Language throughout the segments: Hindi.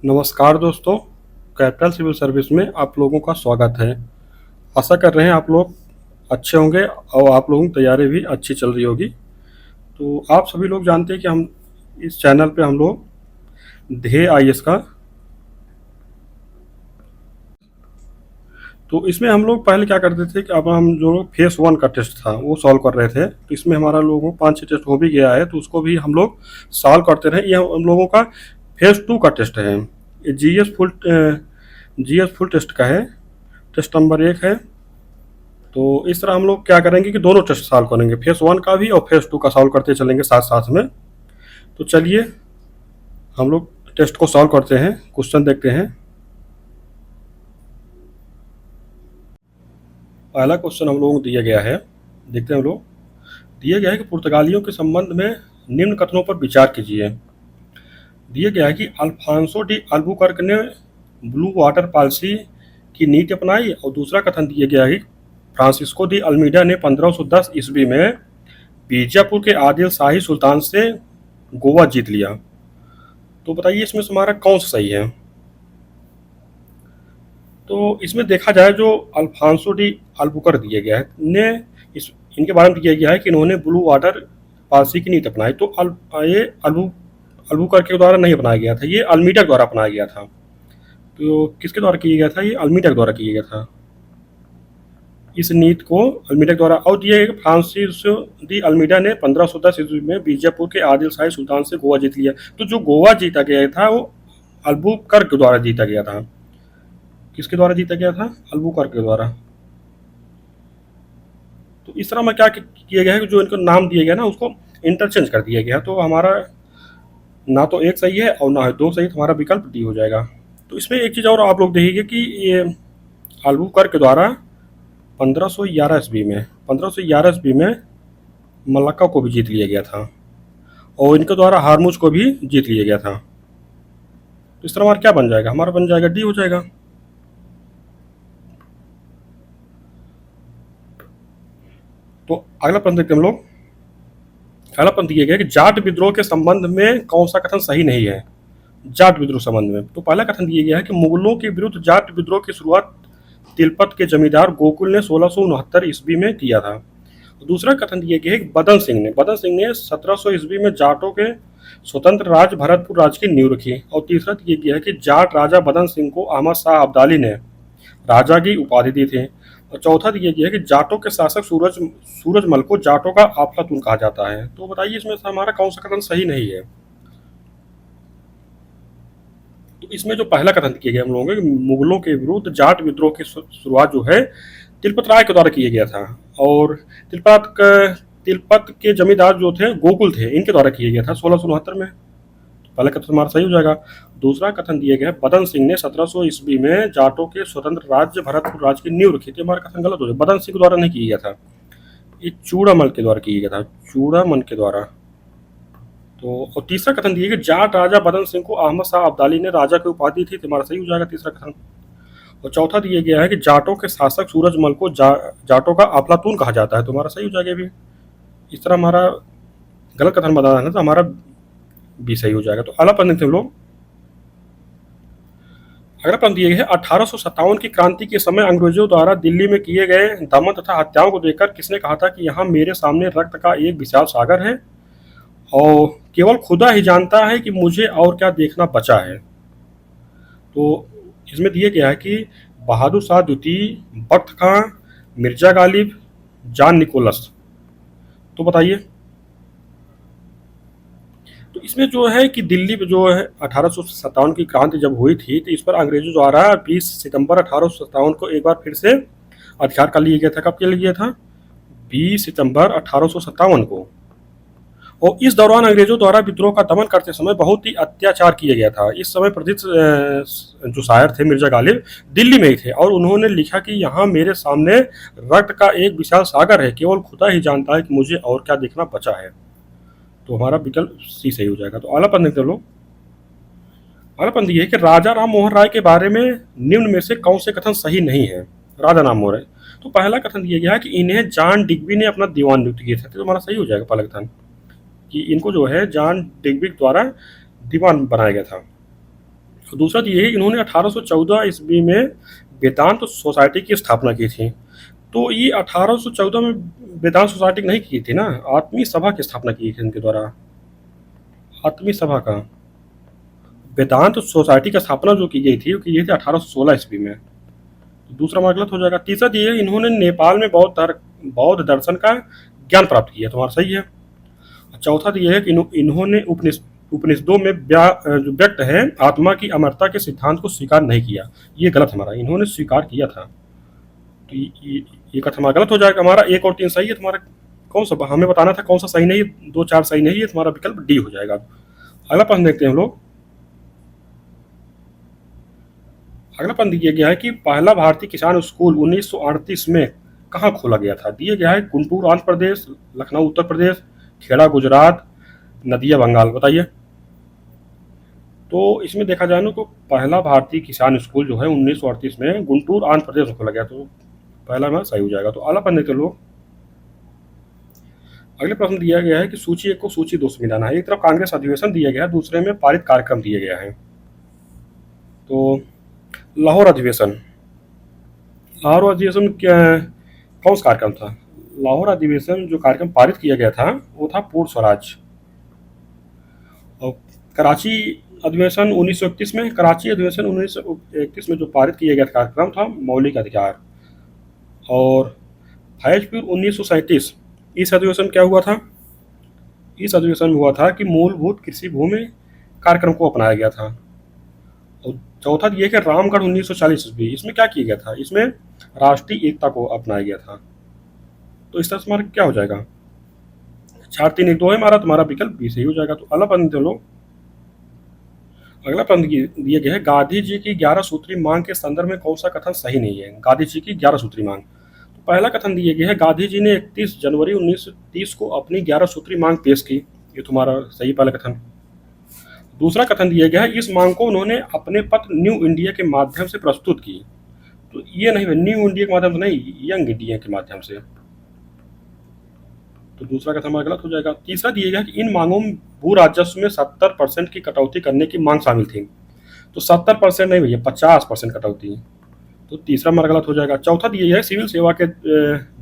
नमस्कार दोस्तों, कैपिटल सिविल सर्विस में आप लोगों का स्वागत है। आशा कर रहे हैं आप लोग अच्छे होंगे और आप लोगों की तैयारी भी अच्छी चल रही होगी। तो आप सभी लोग जानते हैं कि हम इस चैनल पे हम लोग ध्येय आईएएस का, तो इसमें हम लोग पहले क्या करते थे कि अब हम जो फेस 1 का टेस्ट था वो सॉल्व कर रहे थे। तो इसमें हमारा लोगों को 5-6 टेस्ट हो भी गया है, तो उसको भी हम लोग सॉल्व करते रहे। ये हम लोगों का फेस 2 का टेस्ट है। ये जीएस फुल टेस्ट का है, टेस्ट नंबर 1 है। तो इस तरह हम लोग क्या करेंगे कि दोनों टेस्ट सॉल्व करेंगे, फेस 1 का भी और फेस 2 का सॉल्व करते चलेंगे साथ साथ में। तो चलिए हम लोग टेस्ट को सॉल्व करते हैं, क्वेश्चन देखते हैं। पहला क्वेश्चन हम लोगों को दिया गया है, देखते हैं हम लोग। दिया गया है कि पुर्तगालियों के संबंध में निम्न कथनों पर विचार कीजिए। दिया गया है कि अल्फांसो डी अल्बुकर्क ने ब्लू वाटर पॉलिसी की नीति अपनाई, और दूसरा कथन दिया गया है कि फ्रांसिस्को दी अल्मीडा ने 1510 ईस्वी में बीजापुर के आदिल शाही सुल्तान से गोवा जीत लिया। तो बताइए इसमें से हमारा कौन सा सही है। तो इसमें देखा जाए जो अल्फांसो डी अल्बुकर दिया गया है ने इनके बारे में दिया गया है कि इन्होंने ब्लू वाटर पॉलिसी की नीति अपनाई। तो ये अल्बुकर के द्वारा नहीं अपनाया गया था, ये अल्मीडा द्वारा अपनाया गया था। तो किसके द्वारा किया गया था, ये अल्मीडा द्वारा किया गया था इस नीति को, अल्मीडा द्वारा। और दिया गया फ्रांसिस दी अल्मीडा ने 1510 ईस्वी में बीजापुर के आदिल शाही सुल्तान से गोवा जीत लिया। तो जो गोवा जीता गया था वो अल्बुकर्क द्वारा जीता गया था। किसके द्वारा जीता गया था, अल्बुकर्क के द्वारा। तो इस तरह में क्या किया गया है कि जो इनको नाम दिया गया ना उसको इंटरचेंज कर दिया गया। तो हमारा ना तो एक सही है और ना है दो सही, तो हमारा विकल्प डी हो जाएगा। तो इसमें एक चीज़ और आप लोग देखिए कि ये अल्बुकर्क के द्वारा 1511 ईस्वी में मलक्का को भी जीत लिया गया था, और इनके द्वारा हारमुज को भी जीत लिया गया था। तो इस तरह हमारा क्या बन जाएगा, हमारा बन जाएगा डी हो जाएगा। तो अगला प्रश्न देखते हम लोग। अगला प्रश्न दिया गया कि जाट विद्रोह के संबंध में कौन सा कथन सही नहीं है। जाट विद्रोह संबंध में तो पहला कथन दिया गया है कि मुगलों के विरुद्ध जाट विद्रोह की शुरुआत तिलपत के जमींदार गोकुल ने 1669 ईस्वी में किया था। दूसरा कथन दिया गया है कि बदन सिंह ने 1700 ईस्वी में जाटों के स्वतंत्र राज्य भरतपुर राज्य की नींव रखी। और तीसरा दिया गया है कि जाट राजा बदन सिंह को अहमद शाह अब्दाली ने राजा की उपाधि दी थी। और चौथा दिया गया है कि जाटों के शासक सूरजमल को जाटों का अफलातून कहा जाता है। तो बताइए इसमें से हमारा कौन सा कथन सही नहीं है। तो इसमें जो पहला कथन किया गया हम लोगों के मुगलों के विरुद्ध जाट विद्रोह की शुरुआत जो है तिलपत राय के द्वारा किया गया था, और तिलपत के जमींदार जो थे गोकुल थे, इनके द्वारा किया गया था 1669 में। पहला कथन हमारा सही हो जाएगा। दूसरा कथन दिया गया बदन सिंह ने 1700 ईस्वी में जाटों के स्वतंत्र राज्य भरतपुर राज्य की नींव रखी थी। हमारा कथन गलत हो जाएगा, बदन सिंह द्वारा नहीं किया गया था, ये चूड़ामल के द्वारा किया गया था, चूड़ामन के द्वारा। तो और तीसरा कथन दिया कि जाट राजा बदन सिंह को अहमद शाह अब्दाली ने राजा की उपाधि थी। हमारा सही हो जाएगा तीसरा कथन। और चौथा दिया गया है कि जाटों के शासक सूरजमल को जाटों का अफलातून कहा जाता है। तो हमारा सही हो जाएगा भी। इस तरह हमारा गलत कथन बताना है तो हमारा भी सही हो जाएगा। तो अगला प्रश्न देखते हैं हम लोग। अगला प्रश्न दिया गया है 1857 की क्रांति के समय अंग्रेजों द्वारा दिल्ली में किए गए दमन तथा हत्याओं को देखकर किसने कहा था कि यहाँ मेरे सामने रक्त का एक विशाल सागर है और केवल खुदा ही जानता है कि मुझे और क्या देखना बचा है। तो इसमें दिया गया है कि बहादुर शाह द्वितीय, बख्त खां, मिर्जा गालिब, जॉन निकोलस। तो बताइए। तो इसमें जो है कि दिल्ली में जो है 1857 की क्रांति जब हुई थी तो इस पर अंग्रेजों द्वारा 20 सितंबर 1857 को एक बार फिर से अधिकार कर लिया गया था। कब किया गया था, 20 सितंबर 1857 को। और इस दौरान अंग्रेजों द्वारा विद्रोह का दमन करते समय बहुत ही अत्याचार किया गया था। इस समय प्रसिद्ध जो शायर थे मिर्जा गालिब दिल्ली में ही थे, और उन्होंने लिखा कि यहाँ मेरे सामने रक्त का एक विशाल सागर है, केवल खुदा ही जानता है कि मुझे और क्या देखना बचा है। तो हमारा विकल्प सी सही हो जाएगा। तो अगला प्रश्न देखते लोग। अगला प्रश्न ये है कि राजा राम मोहन राय के बारे में निम्न में से कौन से कथन सही नहीं है। राजा राम मोहन राय, तो पहला कथन दिया गया है कि इन्हें जॉन डिग्बी ने अपना दीवान नियुक्त किया था। तो हमारा सही हो जाएगा पहला कथन कि इनको जो है जॉन डिग्बी द्वारा दीवान बनाया गया था। दूसरा तो ये है कि इन्होंने 1814 ईस्वी में वेदांत सोसाइटी की स्थापना की थी। तो ये 1814 में वेदांत सोसाइटी नहीं की थी ना, आत्मीय सभा की स्थापना की थी इनके द्वारा। आत्मीय सभा का, वेदांत सोसाइटी की स्थापना जो की गई थी वो की गई थी 1816 ईस्वी में। तो दूसरा मार्क गलत हो जाएगा। तीसरा ये है, इन्होंने नेपाल में बौद्ध दर्शन का ज्ञान प्राप्त किया, तुम्हारा सही है। चौथा तो ये है कि इन्होंने उपनिषदों में जो व्यक्त है आत्मा की अमरता के सिद्धांत को स्वीकार नहीं किया। ये गलत हमारा, इन्होंने स्वीकार किया था। तो ये कथन हमारा गलत हो जाएगा। हमारा एक और तीन सही है, तुम्हारा कौन सा हमें बताना था कौन सा सही नहीं है, दो चार सही नहीं है, तुम्हारा विकल्प डी हो जाएगा। अगला प्रश्न देखते हैं हम लोग। अगला प्रश्न दिया गया है कि पहला भारतीय किसान स्कूल 1938 में कहाँ खोला गया था। दिया गया है गुंटूर आंध्र प्रदेश, लखनऊ उत्तर प्रदेश, खेड़ा गुजरात, नदिया बंगाल। बताइए। तो इसमें देखा जाए ना तो पहला भारतीय किसान स्कूल जो है 1938 में गुंटूर आंध्र प्रदेश में खोला गया, तो पहला में सही हो जाएगा। तो अगला प्रश्न के लोग, अगले प्रश्न दिया गया है कि सूची 1 को सूची 2 से मिलाना है। एक तरफ कांग्रेस अधिवेशन दिया गया है, दूसरे में पारित कार्यक्रम दिए गया है। तो लाहौर अधिवेशन, लाहौर अधिवेशन क्या, कौन सा कार्यक्रम था। लाहौर अधिवेशन जो कार्यक्रम पारित किया गया था वो था पूर्ण स्वराज। और कराची अधिवेशन 1931 में, कराची अधिवेशन 1931 में जो पारित किया गया कार्यक्रम था मौलिक अधिकार। और फैजपुर 1937, इस अधिवेशन क्या हुआ था, इस अधिवेशन में हुआ था कि मूलभूत कृषि भूमि कार्यक्रम को अपनाया गया था। और चौथा ये कि रामगढ़ 1940 ईस्वी, इसमें क्या किया गया था, इसमें राष्ट्रीय एकता को अपनाया गया था। तो इस तरह से हमारा क्या हो जाएगा, 4-3-1-2 है हमारा, तुम्हारा विकल्प बी सही हो जाएगा। तो अगला प्रश्न चलो, अगला प्रश्न दिया गया है गांधी जी की 11 सूत्री मांग के संदर्भ में कौन सा कथन सही नहीं है। गांधी जी की 11 सूत्री मांग, तो पहला कथन दिया गया है गांधी जी ने 31 जनवरी 1930 को अपनी 11 सूत्री मांग पेश की, ये तुम्हारा सही पहला कथन। दूसरा कथन दिया गया है इस मांग को उन्होंने अपने पत्र न्यू इंडिया के माध्यम से प्रस्तुत की, तो ये नहीं, न्यू इंडिया के माध्यम से नहीं, यंग इंडिया के माध्यम से। तो दूसरा कथन हमारा गलत हो जाएगा। तीसरा दिया गया कि इन मांगों में भू राजस्व में 70% की कटौती करने की मांग शामिल थी, तो 70% नहीं भैया, 50% कटौती, तो तीसरा हमारा गलत हो जाएगा। चौथा दिया गया है सिविल सेवा के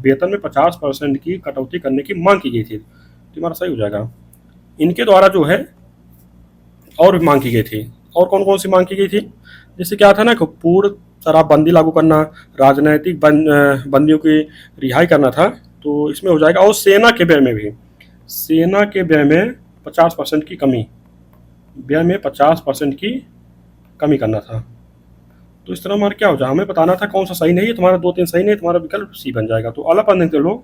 वेतन में 50% की कटौती करने की मांग की गई थी, तो हमारा सही हो जाएगा। इनके द्वारा जो है और भी मांग की गई थी, और कौन कौन सी मांग की गई थी, जैसे क्या था ना कि पूर्ण शराबबंदी लागू करना, राजनैतिक बंदियों की रिहाई करना था, तो इसमें हो जाएगा। और सेना के व्यय में भी, सेना के व्यय में 50% की कमी, व्यय में 50% की कमी करना था। तो इस तरह हमारा क्या हो जाए, हमें बताना था कौन सा सही नहीं है, तुम्हारा 2-3 सही नहीं है, तुम्हारा विकल्प सी बन जाएगा। तो अगला प्रश्न देख लो।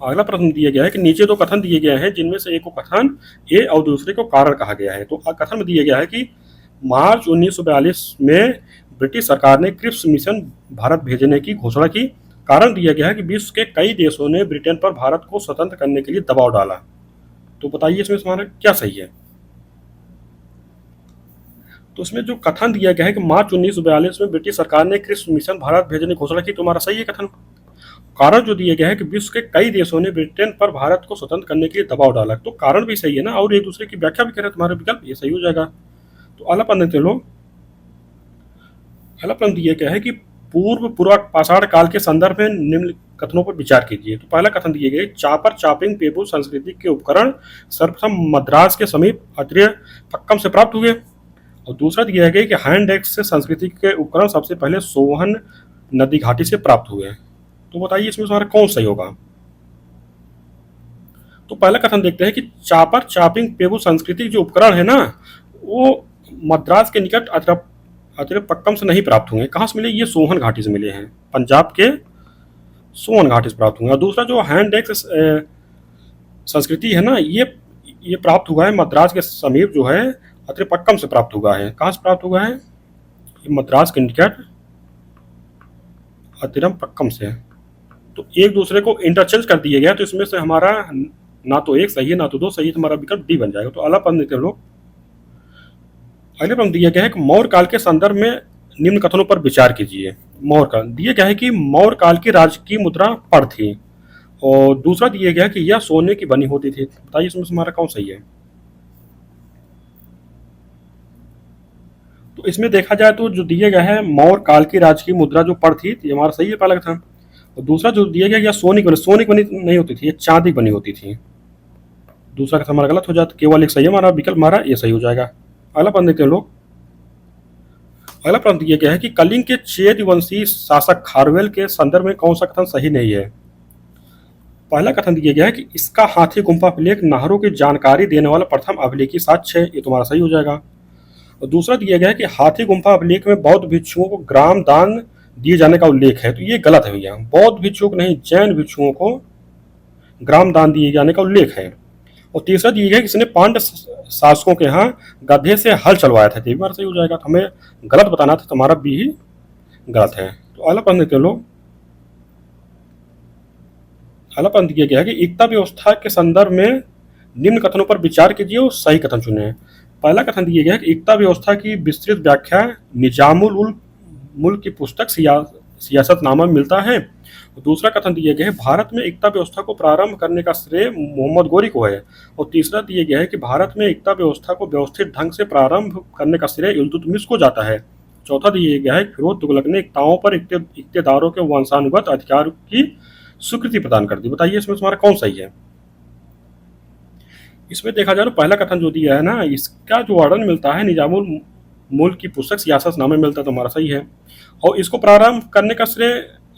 अगला प्रश्न दिया गया है कि नीचे 2 कथन दिए गए हैं जिनमें से एक को कथन ए और दूसरे को कारण कहा गया है। तो कथन में दिया गया है कि मार्च 1942 में ब्रिटिश सरकार ने क्रिप्स मिशन भारत भेजने की घोषणा की। कारण दिया गया है कि विश्व के कई देशों ने ब्रिटेन पर भारत को स्वतंत्र करने के लिए दबाव डाला। तो बताइए इसमें तुम्हारा क्या सही है। तो इसमें जो कथन दिया गया है कि मार्च 1942 में ब्रिटिश सरकार ने क्रिप्स मिशन भारत भेजने की घोषणा की, तुम्हारा सही है कथन। कारण जो दिया गया है कि विश्व के कई देशों ने ब्रिटेन पर भारत को स्वतंत्र करने के लिए दबाव डाला, तो कारण भी सही है ना, और एक दूसरे की व्याख्या भी करे, तुम्हारा विकल्प ये सही हो जाएगा। तो अगला प्रश्न देखते लोग। अगला प्रश्न दिया गया है कि पूर्व पाषाण काल के संदर्भ में निम्न कथनों पर विचार कीजिए। तो पहला कथन दिए गए चापर चापिंग पेबू संस्कृति के उपकरण सर्वप्रथम मद्रास के समीप अत्रेय पक्कम से प्राप्त हुए। और दूसरा दिया गया कि हैंड एक्स से संस्कृति के उपकरण सबसे पहले सोहन नदी घाटी से प्राप्त हुए। तो बताइए इसमें तुम्हारा कौन सही होगा। तो पहला कथन देखते हैं कि चापर चापिंग पेबू संस्कृति जो उपकरण है ना, वो मद्रास के निकट अत्रेय पक्कम से नहीं प्राप्त होंगे। कहाँ से मिले, ये सोहन घाटी से मिले हैं, पंजाब के सोहन घाटी से प्राप्त होंगे। और दूसरा जो हैंड एक्स संस्कृति है ना, ये प्राप्त हुआ है मद्रास के समीप जो है अत्रेय पक्कम से प्राप्त हुआ है। कहाँ से प्राप्त हुआ है, ये मद्रास के निकट अत्रेय पक्कम से। तो एक दूसरे को इंटरचेंज कर दिया गया, तो इसमें से हमारा ना तो एक सही है ना तो 2 सही है, तुम्हारा विकल्प डी बन जाएगा। तो अगला प्रश्न देखते हैं लोग। अगले प्रश्न दिया गया है कि मौर्य काल के संदर्भ में निम्न कथनों पर विचार कीजिए। मौर्य काल दिया गया है कि मौर्य काल की राज्य की मुद्रा पड़ थी, और दूसरा दिया गया है कि यह सोने की बनी होती थी। बताइए इसमें से हमारा कौन सही है। तो इसमें देखा जाए तो जो दिया गया है मौर्य काल की राजकीय मुद्रा जो पड़ थी, तो ये हमारा सही है पहला कथन। और दूसरा जो दिया गया यह सोने की बनी नहीं होती थी, ये चांदी की बनी होती थी। दूसरा कथन हमारा गलत हो जाता, केवल एक सही है, हमारा विकल्प हमारा ये सही हो जाएगा। अगला प्रश्न देखते हैं लोग। अगला प्रश्न दिया गया है कि कलिंग के चेद वंशी शासक खारवेल के संदर्भ में कौन सा कथन सही नहीं है। पहला कथन दिया गया है कि इसका हाथी गुम्फा अभिलेख नहरों की जानकारी देने वाला प्रथम अभिलेखी साक्ष्य है, ये तुम्हारा सही हो जाएगा। और दूसरा दिया गया है कि हाथी गुम्फा अभिलेख में बौद्ध भिक्षुओं को ग्राम दान दिए जाने का उल्लेख है, तो ये गलत है भैया। बौद्ध भिक्षुओं को नहीं, जैन भिक्षुओं को ग्राम दान दिए जाने का उल्लेख है। और तीसरा दिया गया है कि इसने पांड्य शासकों के यहाँ गधे से हल चलवाया था, ये भी हमारा सही हो जाएगा। तो हमें गलत बताना था, तुम्हारा भी ही गलत है। तो अगला प्रश्न देखते हैं लोग। अगला प्रश्न दिया गया है कि एकता व्यवस्था के संदर्भ में निम्न कथनों पर विचार कीजिए और सही कथन चुने। पहला कथन दिया गया है कि एकता व्यवस्था की विस्तृत व्याख्या निजामुल उल मुल्क की पुस्तक सियासतनामा में मिलता है। और दूसरा कथन दिया गया है भारत में एकता व्यवस्था को प्रारंभ करने का श्रेय मोहम्मद गोरी को है। और तीसरा दिया गया है कि भारत में एकता व्यवस्था को व्यवस्थित ढंग से प्रारंभ करने का श्रेय इल्तुतमिश को जाता है। चौथा दिया गया है फिरोज तुगलक ने एकताओं पर इक्तेदारों के वंशानुगत अधिकार की स्वीकृति प्रदान कर दी। बताइए इसमें तुम्हारा कौन सही है। इसमें देखा जाए तो पहला कथन जो दिया है ना, इसका जो वर्णन मिलता है निजामुल मुल्क की पुस्तक सियासतनामे में मिलता है, तो हमारा सही है। और इसको प्रारंभ करने का श्रेय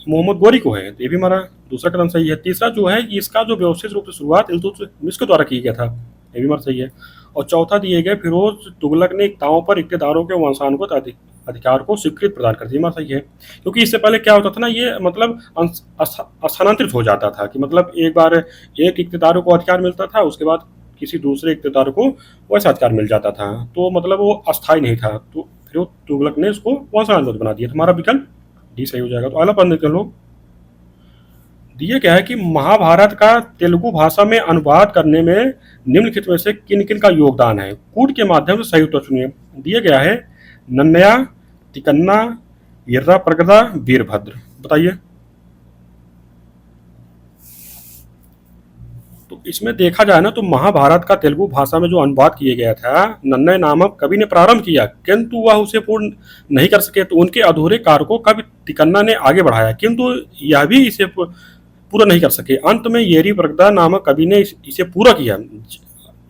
मोहम्मद गोरी को है, तो ये भी हमारा दूसरा कथन सही है। तीसरा जो है इसका जो व्यवस्थित रूप से शुरुआत इल्तुतमिश के द्वारा किया गया था, ये भी हमारा सही है। और चौथा दिए गए फिरोज तुगलक ने एकताओं पर इक्तेदारों के वंशानुगत अधिकार को स्वीकृति प्रदान कर दी, हमारा सही है। क्योंकि इससे पहले क्या होता था ना, ये मतलब स्थानांतरित हो जाता था कि मतलब एक बार एक इक्तेदारों को अधिकार मिलता था, उसके बाद किसी दूसरे इक्तेदार को वैसा अधिकार मिल जाता था, तो मतलब वो अस्थायी नहीं था। तो फिर तुगलक ने उसको वंशानुगत बना दिया। हमारा विकल्प डी सही हो जाएगा। तो अगला प्रश्न लोग दिए क्या है कि महाभारत का तेलुगु भाषा में अनुवाद करने में निम्नलिखित में से किन किन का योगदान है। कूट के माध्यम से सही उत्तर चुनिए। दिया गया है नन्नया, तिकन्ना, यर्रा प्रगदा, वीरभद्र। बताइए। तो इसमें देखा जाए ना तो महाभारत का तेलुगु भाषा में जो अनुवाद किया गया था नन्नय नामक कवि ने प्रारंभ किया, किंतु वह उसे पूर्ण नहीं कर सके, तो उनके अधूरे कार्य को कवि तिकन्ना ने आगे बढ़ाया, किंतु यह भी इसे पूरा नहीं कर सके। अंत में येरी प्रगदा नामक कवि ने इसे पूरा किया।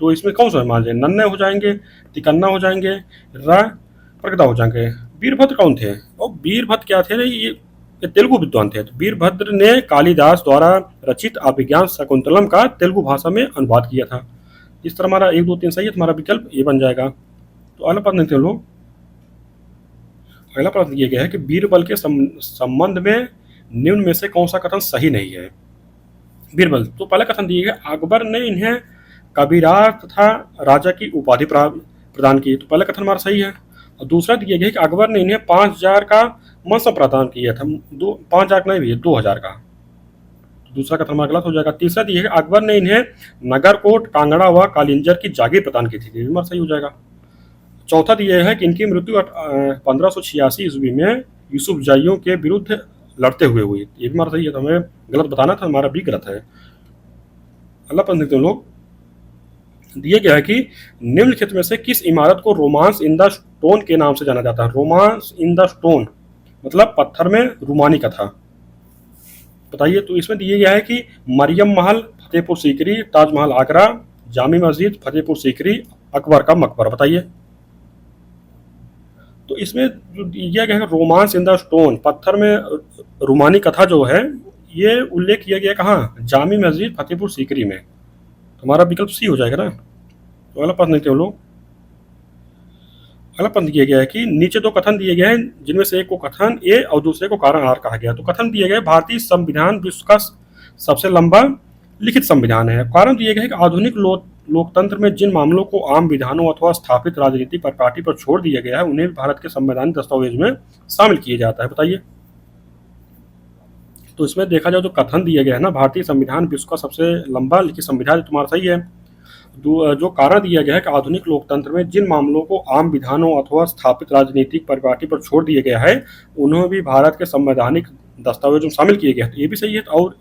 तो इसमें कौन सा मान जाए, नन्नय हो जाएंगे, तिकन्ना हो जाएंगे, रा प्रगदा हो जाएंगे। वीरभद्र कौन थे? और वीरभद्र क्या थे, ये तेलुगु विद्वान थे। तो वीरभद्र ने कालिदास द्वारा रचित अभिज्ञान शकुंतलम का तेलुगु भाषा में अनुवाद किया था। इस तरह हमारा 1 2 3 सही है, तुम्हारा विकल्प ये बन जाएगा। तो अगला प्रश्न देखते हैं लोग। अगला प्रश्न ये गया है कि बीरबल के संबंध में निम्न में से कौन सा कथन सही नहीं है। बीरबल, तो पहला कथन दिया गया अकबर ने इन्हें कबीरार तथा राजा की उपाधि प्रदान की, तो पहला कथन हमारा सही है। और दूसरा दिया गया कि अकबर ने इन्हें 5000 का मनसब प्रदान किया था, 5000 नहीं भी 2000 का, तो दूसरा कथन हमारा गलत हो जाएगा। तीसरा दिया है अकबर ने इन्हें नगरकोट, कांगड़ा व कालिंजर की जागीर प्रदान की थी, ये भी हमारा सही हो जाएगा। चौथा दिया है कि इनकी मृत्यु 1586 ईस्वी में यूसुफ जाइयों के विरुद्ध लड़ते हुए हुई, ये भी हमारा सही है। तो हमें गलत बताना था, हमारा भी गलत है। अगला प्रश्न देखते हैं लोग। दिया गया है कि निम्नलिखित में से किस इमारत को रोमांस इन द स्टोन के नाम से जाना जाता है। रोमांस इन द स्टोन मतलब पत्थर में रूमानी कथा। बताइए। तो इसमें दिया गया है कि मरियम महल फतेहपुर सीकरी, ताजमहल आगरा, जामी मस्जिद फतेहपुर सीकरी, अकबर का मकबरा। बताइए। तो इसमें जो दिया गया है रोमांस इन द स्टोन पत्थर में रूमानी कथा जो है, ये उल्लेख किया गया कहाँ, जामी मस्जिद फतेहपुर सीकरी में। हमारा विकल्प सी हो जाएगा ना। तो अगला प्रश्न देखते हैं लोग। अगला प्रश्न दिया गया है कि नीचे 2 कथन दिए गए हैं, जिनमें से एक को कथन ए और दूसरे को कारण आर कहा गया। तो कथन दिए गए भारतीय संविधान विश्व का सबसे लंबा लिखित संविधान है। कारण दिए गए कि आधुनिक लोकतंत्र में जिन मामलों को आम विधानों अथवा स्थापित राजनीतिक पार्टी पर छोड़ दिया गया है, उन्हें भी भारत के संवैधानिक दस्तावेज में शामिल किया जाता है। बताइए। तो इसमें देखा जाए तो कथन दिया गया है ना, भारतीय संविधान विश्व का सबसे लंबा लिखित संविधान, तुम्हारा सही है। जो कारण दिया गया है कि आधुनिक लोकतंत्र में जिन मामलों को आम विधानों अथवा स्थापित राजनीतिक परिपाटी पर छोड़ दिया गया है, उन्हें भी भारत के संवैधानिक दस्तावेज में शामिल किए गए हैं, ये भी सही है। और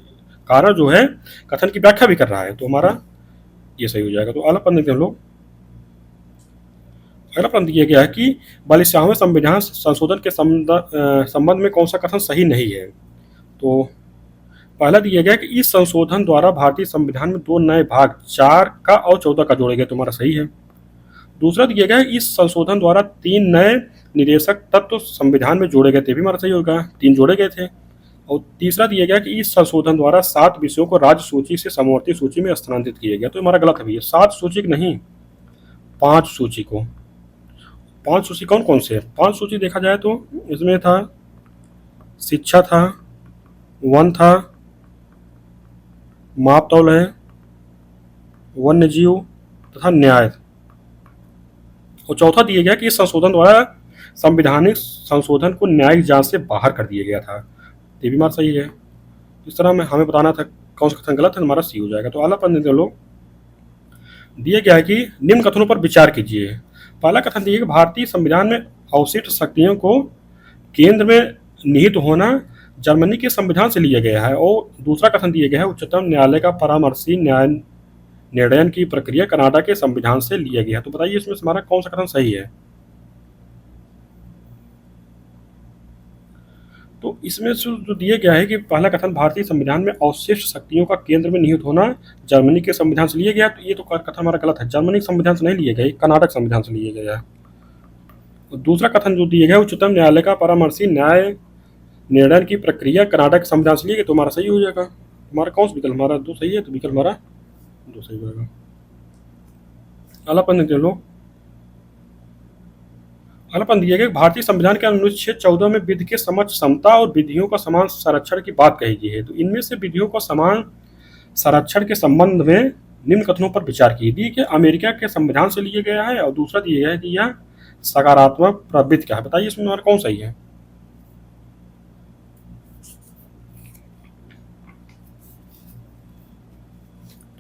कारण जो है कथन की व्याख्या भी कर रहा है, तो हमारा ये सही हो जाएगा। तो अगला प्रश्न देखते हैं हम लोग। अगला प्रश्न दिया गया है कि 42वें संविधान संशोधन के संबंध में कौन सा कथन सही नहीं है। तो पहला दिया गया कि इस संशोधन द्वारा भारतीय संविधान में दो नए भाग 4 का और 14 का जोड़े गए, तुम्हारा सही है। दूसरा दिया गया है इस संशोधन द्वारा 3 नए निदेशक तत्व संविधान में जोड़े गए थे, भी हमारा सही होगा, 3 जोड़े गए थे। और तीसरा दिया गया कि इस संशोधन द्वारा 7 विषयों को राज्य सूची से समवर्ती सूची में स्थानांतरित किया गया, तो हमारा गलत है भैया, 7 सूची नहीं 5 सूची को। 5 सूची कौन कौन से है? 5 सूची देखा जाए तो इसमें था शिक्षा था, वन था, मापतौल है, वन्य जीव तथा न्याय। और चौथा दिया गया कि इस संशोधन द्वारा संवैधानिक संशोधन को न्यायिक जांच से बाहर कर दिया गया था, ये भी हमारा सही है। इस तरह में हमें बताना था कौन सा कथन गलत है, हमारा सी हो जाएगा। तो अगला प्रश्न लोग दिया गया है कि निम्न कथनों पर विचार कीजिए। पहला कथन दिया कि भारतीय संविधान में अवशिष्ट शक्तियों को केंद्र में निहित होना जर्मनी के संविधान से लिया गया है। और दूसरा कथन दिया गया है उच्चतम न्यायालय का परामर्शी न्याय निर्णय की प्रक्रिया कनाडा के संविधान से लिया गया है। तो बताइए इसमें से हमारा कौन सा कथन सही है। तो इसमें से जो दिया गया है कि पहला कथन भारतीय संविधान में अवशिष्ट शक्तियों का केंद्र में निहित होना जर्मनी के संविधान से लिया गया, तो ये तो कथन हमारा गलत है, जर्मनी के संविधान से नहीं लिया गया, कर्नाटक संविधान से लिया गया है। और दूसरा कथन जो दिया गया उच्चतम न्यायालय का परामर्शी न्याय निर्णय की प्रक्रिया कर्नाटक संविधान से लिया गया, तो हमारा सही हो जाएगा। हमारा कौन सा विकल्प, हमारा दो सही है, तो विकल्प हमारा दो सही होगा। अगला प्रश्न देख लो। अगला प्रश्न दिया गया भारतीय संविधान के अनुच्छेद 14 में विधि के समक्ष समता और विधियों का समान संरक्षण की बात कही गई है। तो इनमें से विधियों का समान संरक्षण के संबंध में निम्न कथनों पर विचार कीजिए कि अमेरिका के संविधान से लिया गया है, और दूसरा दिया गया है कि यह सकारात्मक प्रवृत्ति का है। बताइए इसमें हमारा कौन सही है।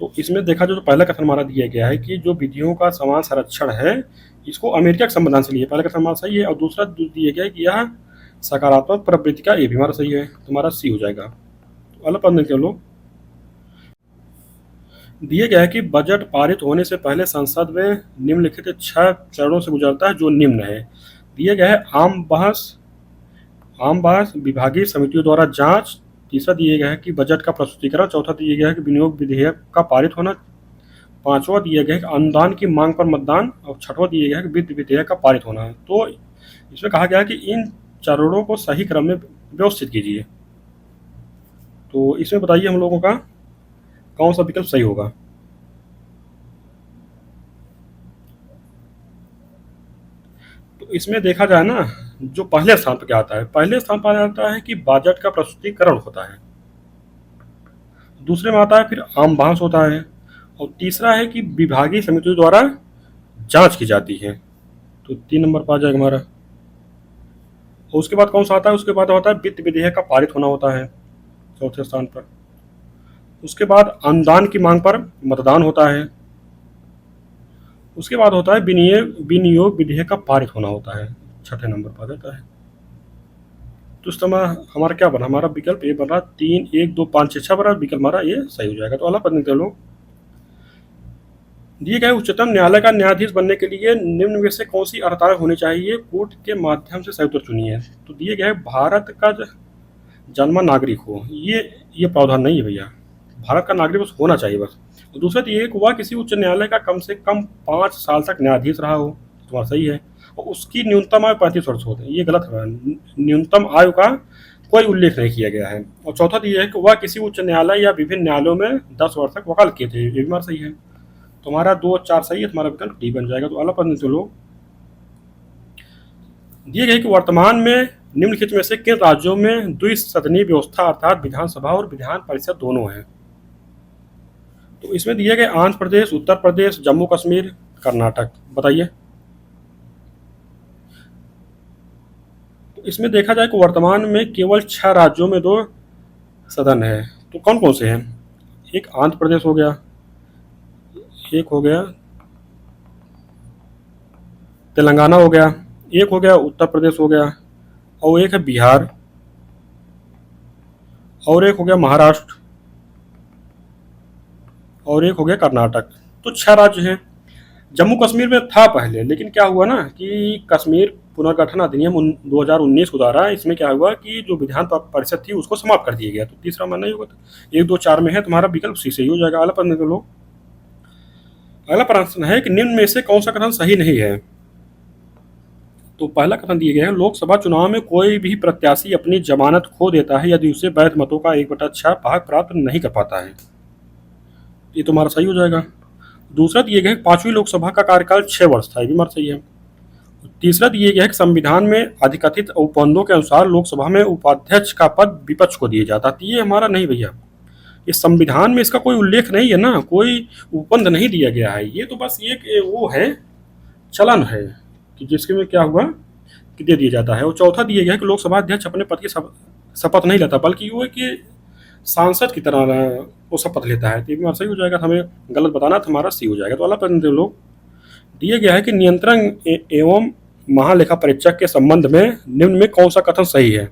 तो इसमें देखा जो पहला कथन हमारा दिया गया है कि जो विधियों का समान संरक्षण है इसको अमेरिका के संविधान से लिया, पहला कथन हमारा सही है। और दूसरा दिया गया है कि यह सकारात्मक प्रवृत्ति का, ये भी हमारा सही है, तुम्हारा सी हो जाएगा। तो अगला प्रश्न देखते लोग। दिया गया है कि बजट पारित होने से पहले संसद में निम्नलिखित 6 चरणों से गुजरता है, जो निम्न है। दिया गया है आम बहस, विभागीय समितियों द्वारा जांच, तीसरा दिया गया है कि बजट का प्रस्तुतिकरण, चौथा दिया गया है कि विनियोग विधेयक का पारित होना, पांचवा दिया गया है कि अनुदान की मांग पर मतदान, और छठवां दिया गया है कि वित्त विधेयक का पारित होना है। तो इसमें कहा गया है कि इन चरणों को सही क्रम में व्यवस्थित कीजिए। तो इसमें बताइए हम लोगों का कौन सा विकल्प सही होगा। तो इसमें देखा जाए ना, जो पहले स्थान पर क्या आता है, पहले स्थान पर आता है कि बजट का प्रस्तुतिकरण होता है, दूसरे में आता है फिर आम बहस होता है, और तीसरा है कि विभागीय समितियों द्वारा जांच की जाती है। तो 3 नंबर पर आ जाएगा हमारा। और उसके बाद कौन सा आता है, उसके बाद होता है वित्त विधेयक का पारित होना होता है चौथे स्थान पर। उसके बाद अनुदान की मांग पर मतदान होता है। उसके बाद होता है विनियोग विधेयक का पारित होना होता है, छठे नंबर पर जाता है। तो उस समय हमारा क्या बना, हमारा विकल्प ए बन रहा 3 1 2 5 6 बना, विकल्प हमारा ये सही हो जाएगा। तो अगला प्रश्न देखते लोग। दिए गए उच्चतम न्यायालय का न्यायाधीश बनने के लिए निम्न में से कौन सी अर्हताएं होनी चाहिए, कोर्ट के माध्यम से सही उत्तर चुनिए। तो दिए गए भारत का जन्मा नागरिक हो, ये प्रावधान नहीं है भैया, भारत का नागरिक बस होना चाहिए बस। तो दूसरा ये कि वह किसी उच्च न्यायालय का कम से कम 5 साल तक न्यायाधीश रहा हो, तुम्हारा सही है। और उसकी न्यूनतम आयु 35 वर्ष होते हैं, ये गलत है, न्यूनतम आयु का कोई उल्लेख नहीं किया गया है। और चौथा दिया है कि वह किसी उच्च न्यायालय या विभिन्न न्यायालयों में 10 वर्ष तक वकालत किए थे, ये भी हमारा सही है। तुम्हारा 2 और 4 सही है, तुम्हारा विकल्प डी बन जाएगा। तो अगला प्रश्न लोग। दिए गए कि वर्तमान में निम्नलिखित में से किन राज्यों में द्विसदनीय व्यवस्था अर्थात विधानसभा और विधान परिषद दोनों है। तो इसमें दिए गए आंध्र प्रदेश, उत्तर प्रदेश, जम्मू कश्मीर, कर्नाटक, बताइए। तो इसमें देखा जाए कि वर्तमान में केवल 6 राज्यों में 2 सदन है। तो कौन कौन से हैं, एक आंध्र प्रदेश हो गया, एक हो गया तेलंगाना हो गया, एक हो गया उत्तर प्रदेश हो गया, और एक है बिहार, और एक हो गया महाराष्ट्र, और एक हो गया कर्नाटक। तो 6 राज्य हैं। जम्मू कश्मीर में था पहले, लेकिन क्या हुआ ना कि कश्मीर पुनर्गठन अधिनियम 2019 को द्वारा इसमें क्या हुआ कि जो विधान परिषद थी उसको समाप्त कर दिया गया। तो तीसरा मानना ही होगा, तो 1 2 4 में है तुम्हारा विकल्प सी सही हो जाएगा। अगला प्रश्न देख लो। अगला प्रश्न है कि निम्न में से कौन सा कथन सही नहीं है। तो पहला कथन दिया गया है, लोकसभा चुनाव में कोई भी प्रत्याशी अपनी जमानत खो देता है यदि उसे वैध मतों का 1/6 भाग प्राप्त नहीं कर पाता है। ये तुम्हारा सही हो जाएगा। दूसरा दिया गया है, 5वीं लोकसभा का कार्यकाल 6 वर्ष था। ये भी हमारा सही है। तीसरा दिया गया है कि संविधान में अधिकथित उपबंधों के अनुसार लोकसभा में उपाध्यक्ष का पद विपक्ष को दिया जाता है। ये हमारा नहीं भैया, ये संविधान में इसका कोई उल्लेख नहीं है ना, कोई उपबंध नहीं दिया गया है। ये तो बस एक वो है, चलन है कि जिसके में क्या हुआ कि दे दिया जाता है। और चौथा दिया गया है कि लोकसभा अध्यक्ष अपने पद की शपथ नहीं लेता, बल्कि वो कि सांसद की तरह वो शपथ लेता है। तो ये भी हमारा सही हो जाएगा। हमें गलत बताना था, हमारा सी हो जाएगा। तो अगला प्रश्न दे लो। दिया गया है कि नियंत्रण एवं महालेखा परीक्षक के संबंध में निम्न में कौन सा कथन सही है।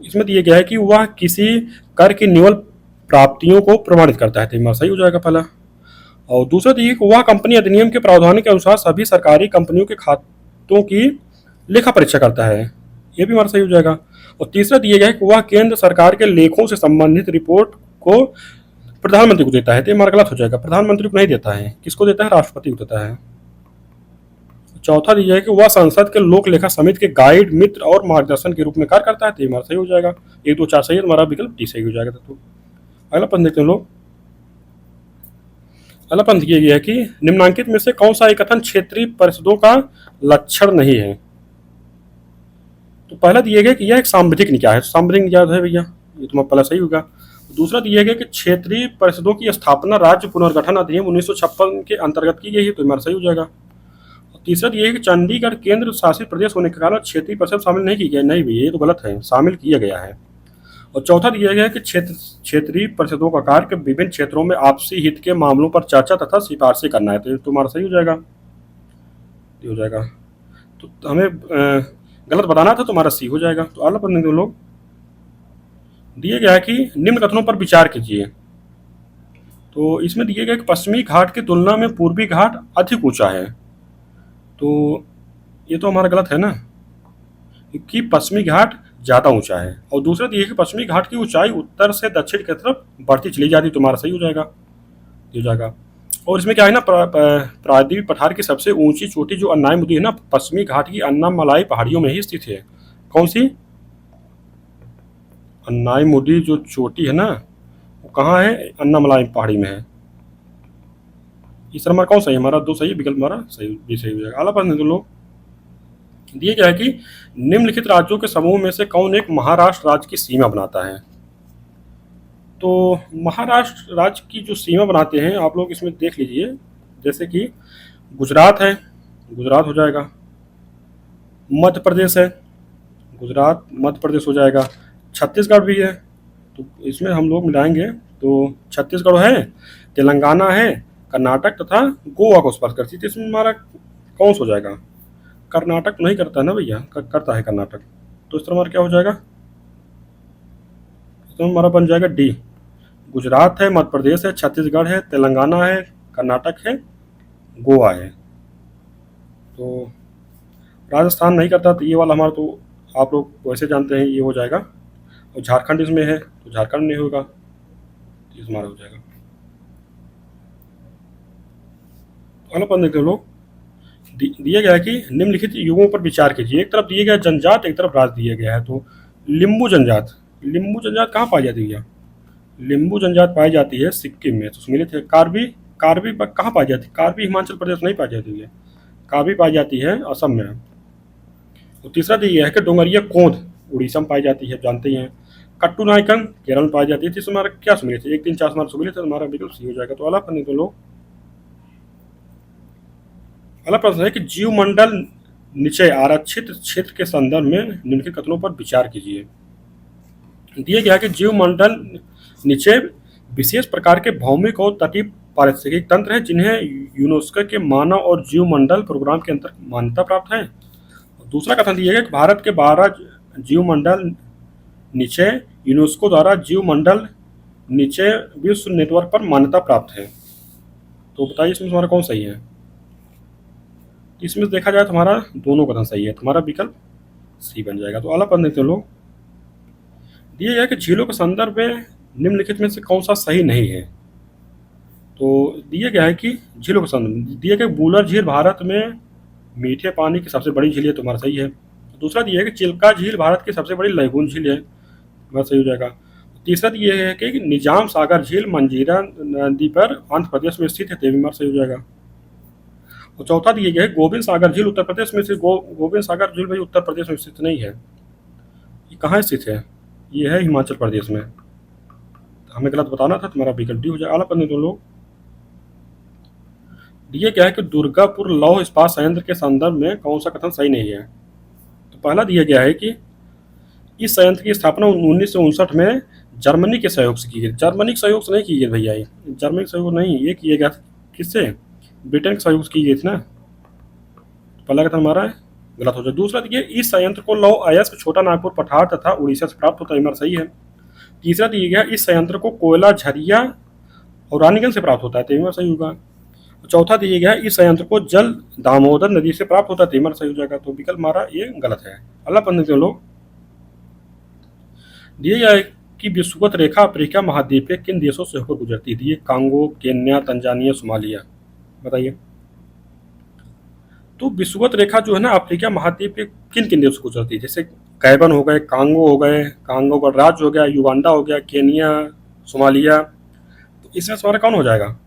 इसमें दिया गया है कि वह किसी कर की निवल प्राप्तियों को प्रमाणित करता है। तो हमारा सही हो जाएगा पहला। और दूसरा दिया कि वह कंपनी अधिनियम के प्रावधान के अनुसार सभी सरकारी कंपनियों के खातों की लेखा परीक्षा करता है। ये भी हमारा सही हो जाएगा। और तीसरा दिया गया है कि वह केंद्र सरकार के लेखों से संबंधित रिपोर्ट को प्रधानमंत्री को देता है। तो हमारा गलत हो जाएगा, प्रधानमंत्री को नहीं देता है। किसको देता है? राष्ट्रपति को देता है। चौथा दिया है कि वह संसद के लोक लेखा समिति के गाइड, मित्र और मार्गदर्शन के रूप में कार्य करता है। तो हमारा सही हो जाएगा। 1 2 4 सही है, तुम्हारा विकल्प डी सही हो जाएगा। तो अगला प्रश्न देखते हैं लोग। अगला प्रश्न दिया गया है कि निम्नांकित में से कौन सा एक कथन क्षेत्रीय परिषदों का लक्षण नहीं है। तो पहला दिया गया कि यह एक सांविधिक निकाय है। सांविधिक निकाय है भैया, ये तुम्हारा पहला सही होगा। दूसरा दिया गया कि क्षेत्रीय परिषदों की स्थापना राज्य पुनर्गठन अधिनियम 1956 के अंतर्गत की गई है। तो हमारा सही हो जाएगा। तीसरा दिया है कि चंडीगढ़ केंद्र शासित प्रदेश होने के कारण क्षेत्रीय परिषद शामिल नहीं की गई। नहीं भैया, ये तो गलत है, शामिल किया गया है। और चौथा दिया गया है कि क्षेत्रीय परिषदों का कार्य विभिन्न क्षेत्रों में आपसी हित के मामलों पर चर्चा तथा सिफारिशें करना है। तो तुम्हारा सही हो जाएगा, हो जाएगा। तो हमें गलत बताना था, तुम्हारा सी हो जाएगा। तो अगला प्रश्न दो लोग। दिया गया है कि निम्न कथनों पर विचार कीजिए। तो इसमें दिया गया कि पश्चिमी घाट की तुलना में पूर्वी घाट अधिक ऊंचा है। तो ये तो हमारा गलत है ना, कि पश्चिमी घाट ज़्यादा ऊंचा है। और दूसरा दिया कि पश्चिमी घाट की ऊंचाई उत्तर से दक्षिण की तरफ बढ़ती चली जाती। तुम्हारा सही हो जाएगा, हो जाएगा। और इसमें क्या है ना, प्रायद्वीप पठार की सबसे ऊंची चोटी जो अन्नाईमुदी है ना, पश्चिमी घाट की अन्नामलाई पहाड़ियों में ही स्थित है। कौन सी? अन्नाईमुदी जो चोटी है ना, वो कहाँ है? अन्नामलाई पहाड़ी में है। इस तरह हमारा कौन सही है? हमारा 2 सही है, विकल्प हमारा सही भी सही हो जाएगा। अगला प्रश्न दो लोग। दिया गया है कि निम्नलिखित राज्यों के समूह में से कौन एक महाराष्ट्र राज्य की सीमा बनाता है। तो महाराष्ट्र राज्य की जो सीमा बनाते हैं आप लोग इसमें देख लीजिए, जैसे कि गुजरात है, गुजरात हो जाएगा। मध्य प्रदेश है, गुजरात मध्य प्रदेश हो जाएगा। छत्तीसगढ़ भी है, तो इसमें हम लोग मिलाएंगे तो छत्तीसगढ़ है, तेलंगाना है, कर्नाटक तथा गोवा को स्पर्श करती है। तो इसमें हमारा कौन सा हो जाएगा? कर्नाटक नहीं करता है ना भैया, करता है कर्नाटक। तो इस तरह हमारा क्या हो जाएगा? इस तरह हमारा बन जाएगा डी। गुजरात है, मध्य प्रदेश है, छत्तीसगढ़ है, तेलंगाना है, कर्नाटक है, गोवा है। तो राजस्थान नहीं करता, तो ये वाला हमारा तो आप लोग वैसे जानते हैं, ये हो जाएगा। और झारखंड इसमें है, तो झारखंड नहीं होगा, तो हमारा हो जाएगा। अगला प्रश्न देखते हैं लोग। दिया गया है कि निम्नलिखित युगों पर विचार कीजिए। एक तरफ दिया गया जनजात, एक तरफ राज्य दिया गया है। तो लिम्बू जनजात, लिम्बू जनजात कहाँ पाई जाती है? लिम्बू जनजात पाई जाती है सिक्किम में। तो सम्मिलित है। कार्बी, कार्बी कहाँ पाई जाती है? कार्बी हिमाचल प्रदेश नहीं पाई जाती है, कार्बी पाई जाती है असम में। तो तीसरा दिया है कि डोंगरिया कोंद उड़ीसा में पाई जाती है, जानते ही हैं। कट्टू नायकन केरल में पाई जाती है। तो इसमें हमारा क्या सम्मिलित है? 1 3 4 हमारा सम्मिलित है, हमारा बिल्कुल सही हो जाएगा। तो अगला प्रश्न तो लोग। अगला प्रश्न है कि जीवमंडल निचय आरक्षित क्षेत्र के संदर्भ में निम्नलिखित कथनों पर विचार कीजिए। दिया गया कि जीवमंडल निचय विशेष प्रकार के भौमिक और तटीय पारिस्थितिक तंत्र है जिन्हें यूनेस्को के मानव और जीवमंडल प्रोग्राम के अंतर्गत मान्यता प्राप्त है। दूसरा कथन दिया गया कि भारत के 12 जीवमंडल निचय यूनेस्को द्वारा जीवमंडल निचय विश्व नेटवर्क पर मान्यता प्राप्त है। तो बताइए इसमें तुम्हारा कौन सही है। इसमें देखा जाए तो हमारा दोनों कथन सही है, तुम्हारा विकल्प सी बन जाएगा। तो अगला प्रश्न देखते हैं लोग। दिया गया कि झीलों के संदर्भ में निम्नलिखित में से कौन सा सही नहीं है। तो दिया गया है कि झीलों के संदर्भ दिया गया बूलर झील भारत में मीठे पानी की सबसे बड़ी झील है, तुम्हारा सही है। दूसरा दिया है कि चिल्का झील भारत की सबसे बड़ी लैगून झील है, तुम्हारा सही हो जाएगा। तीसरा ये है कि निजाम सागर झील मंजीरा नदी पर आंध्र प्रदेश में स्थित है, तो भी सही हो जाएगा। और चौथा दिया गया है गोविंद सागर झील उत्तर प्रदेश में स्थित। गोविंद सागर झील भाई उत्तर प्रदेश में स्थित नहीं है, ये कहाँ स्थित है, ये है हिमाचल प्रदेश में। हमें गलत बताना था, तुम्हारा विकल्प डी हो जाएगा। आला पढ़ने दो लोग। दिया गया है कि दुर्गापुर लौह इस्पात संयंत्र के संदर्भ में कौन सा कथन सही नहीं है। तो पहला दिया गया है कि इस संयंत्र की स्थापना 1959 में जर्मनी के सहयोग से की गई। जर्मनी के सहयोग से नहीं की गई भैया, ये जर्मनी के सहयोग नहीं, ये किया गया था किससे, ब्रिटेन के सहयोग से की गई थी ना। पहला कथन हमारा गलत हो जाए। दूसरा देखिए इस संयंत्र को लौह अयस्क छोटा नागपुर पठार तथा उड़ीसा से प्राप्त होता है, हमारा सही है। तीसरा दिया गया इस संयंत्र को कोयला झरिया और रानीगंज से प्राप्त होता है, तो सही होगा। चौथा दिया गया इस संयंत्र को जल दामोदर नदी से प्राप्त होता है, तो सही हो जाएगा। तो विकल्प हमारा ये गलत है। अगला पढ़ने के लोग। दिया गया है कि विषुवत रेखा अफ्रीका महाद्वीप के किन देशों से होकर गुजरती थी। कांगो, केन्या, तंजानिया, सोमालिया, बताइए। तो विषुवत रेखा जो है ना अफ्रीका महाद्वीप के किन किन देशों से गुजरती है, जैसे गैबन हो गए, कांगो हो गए, कांगो गणराज्य हो गया, युगांडा हो गया, केनिया, सोमालिया। तो इसमें हमारा कौन हो जाएगा,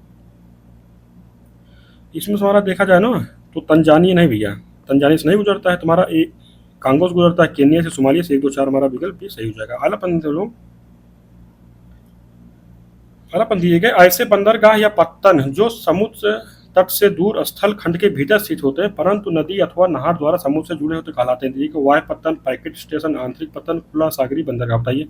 इसमें हमारा देखा जाए ना तो तंजानिया नहीं भैया, तंजानिया से नहीं गुजरता है, तुम्हारा एक कांगो से गुजरता है, केनिया से, सोमालिया से। 1 2 4 हमारा विकल्प भी सही हो जाएगा। अगला पंथ लोग। अगला पंथ दिए गए ऐसे बंदरगाह या पत्तन जो समुद्र तट से दूर स्थल खंड के भीतर स्थित होते हैं परंतु नदी अथवा नहर द्वारा समुद्र से जुड़े होते कहलाते हैं। वाय पत्तन, पैकेट स्टेशन, आंतरिक पत्तन, खुला सागरी बंदरगाह, बताइए।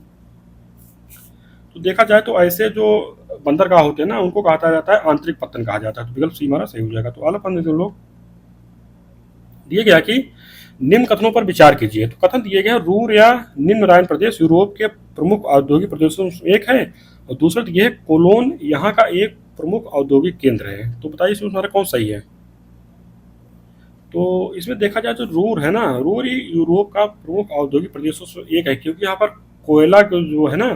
तो देखा जाए तो ऐसे जो बंदरगाह होते हैं ना उनको कहा जाता है आंतरिक पत्तन कहा जाता है, तो विकल्प सी हमारा सही हो जाएगा। तो अगला पंथ लोग। दिए गया कि निम्न कथनों पर विचार कीजिए। तो कथन दिए गए रूर या निम्न राइन प्रदेश यूरोप के प्रमुख औद्योगिक प्रदेशों में एक है, और दूसरा ये है कोलोन यहाँ का एक प्रमुख औद्योगिक केंद्र है। तो बताइए इसमें हमारा कौन सही है। तो इसमें देखा जाए तो रूर है ना, रूर ही यूरोप का प्रमुख औद्योगिक प्रदेशों से एक है, क्योंकि यहाँ पर कोयला जो है ना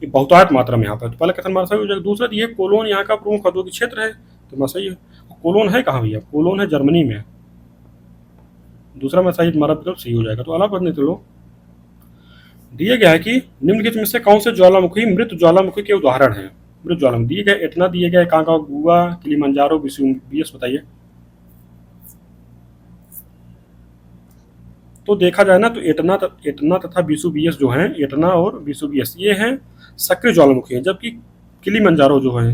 ये बहुतायत मात्रा में यहाँ पर। तो पहला कथन हमारा सही हो जाएगा। दूसरा ये कोलोन यहाँ का प्रमुख औद्योगिक क्षेत्र है, तो हमारा सही है। कोलोन है कहाँ भैया, कोलोन है जर्मनी में। दूसरा में सही हमारा विकल्प सही हो जाएगा। तो अगला पढ़ने के लोग। दिया गया है कि निम्नलिखित में से कौन से ज्वालामुखी मृत ज्वालामुखी के उदाहरण हैं। मृत ज्वालामुखी दिए गए एटना, दिए गए कांकागुआ, किलिमंजारो, वेसुवियस, बताइए। तो देखा जाए ना तो एटना तथा वेसुवियस जो हैं, एटना और वेसुवियस ये हैं सक्रिय ज्वालामुखी हैं, जबकि किलिमंजारो जो है,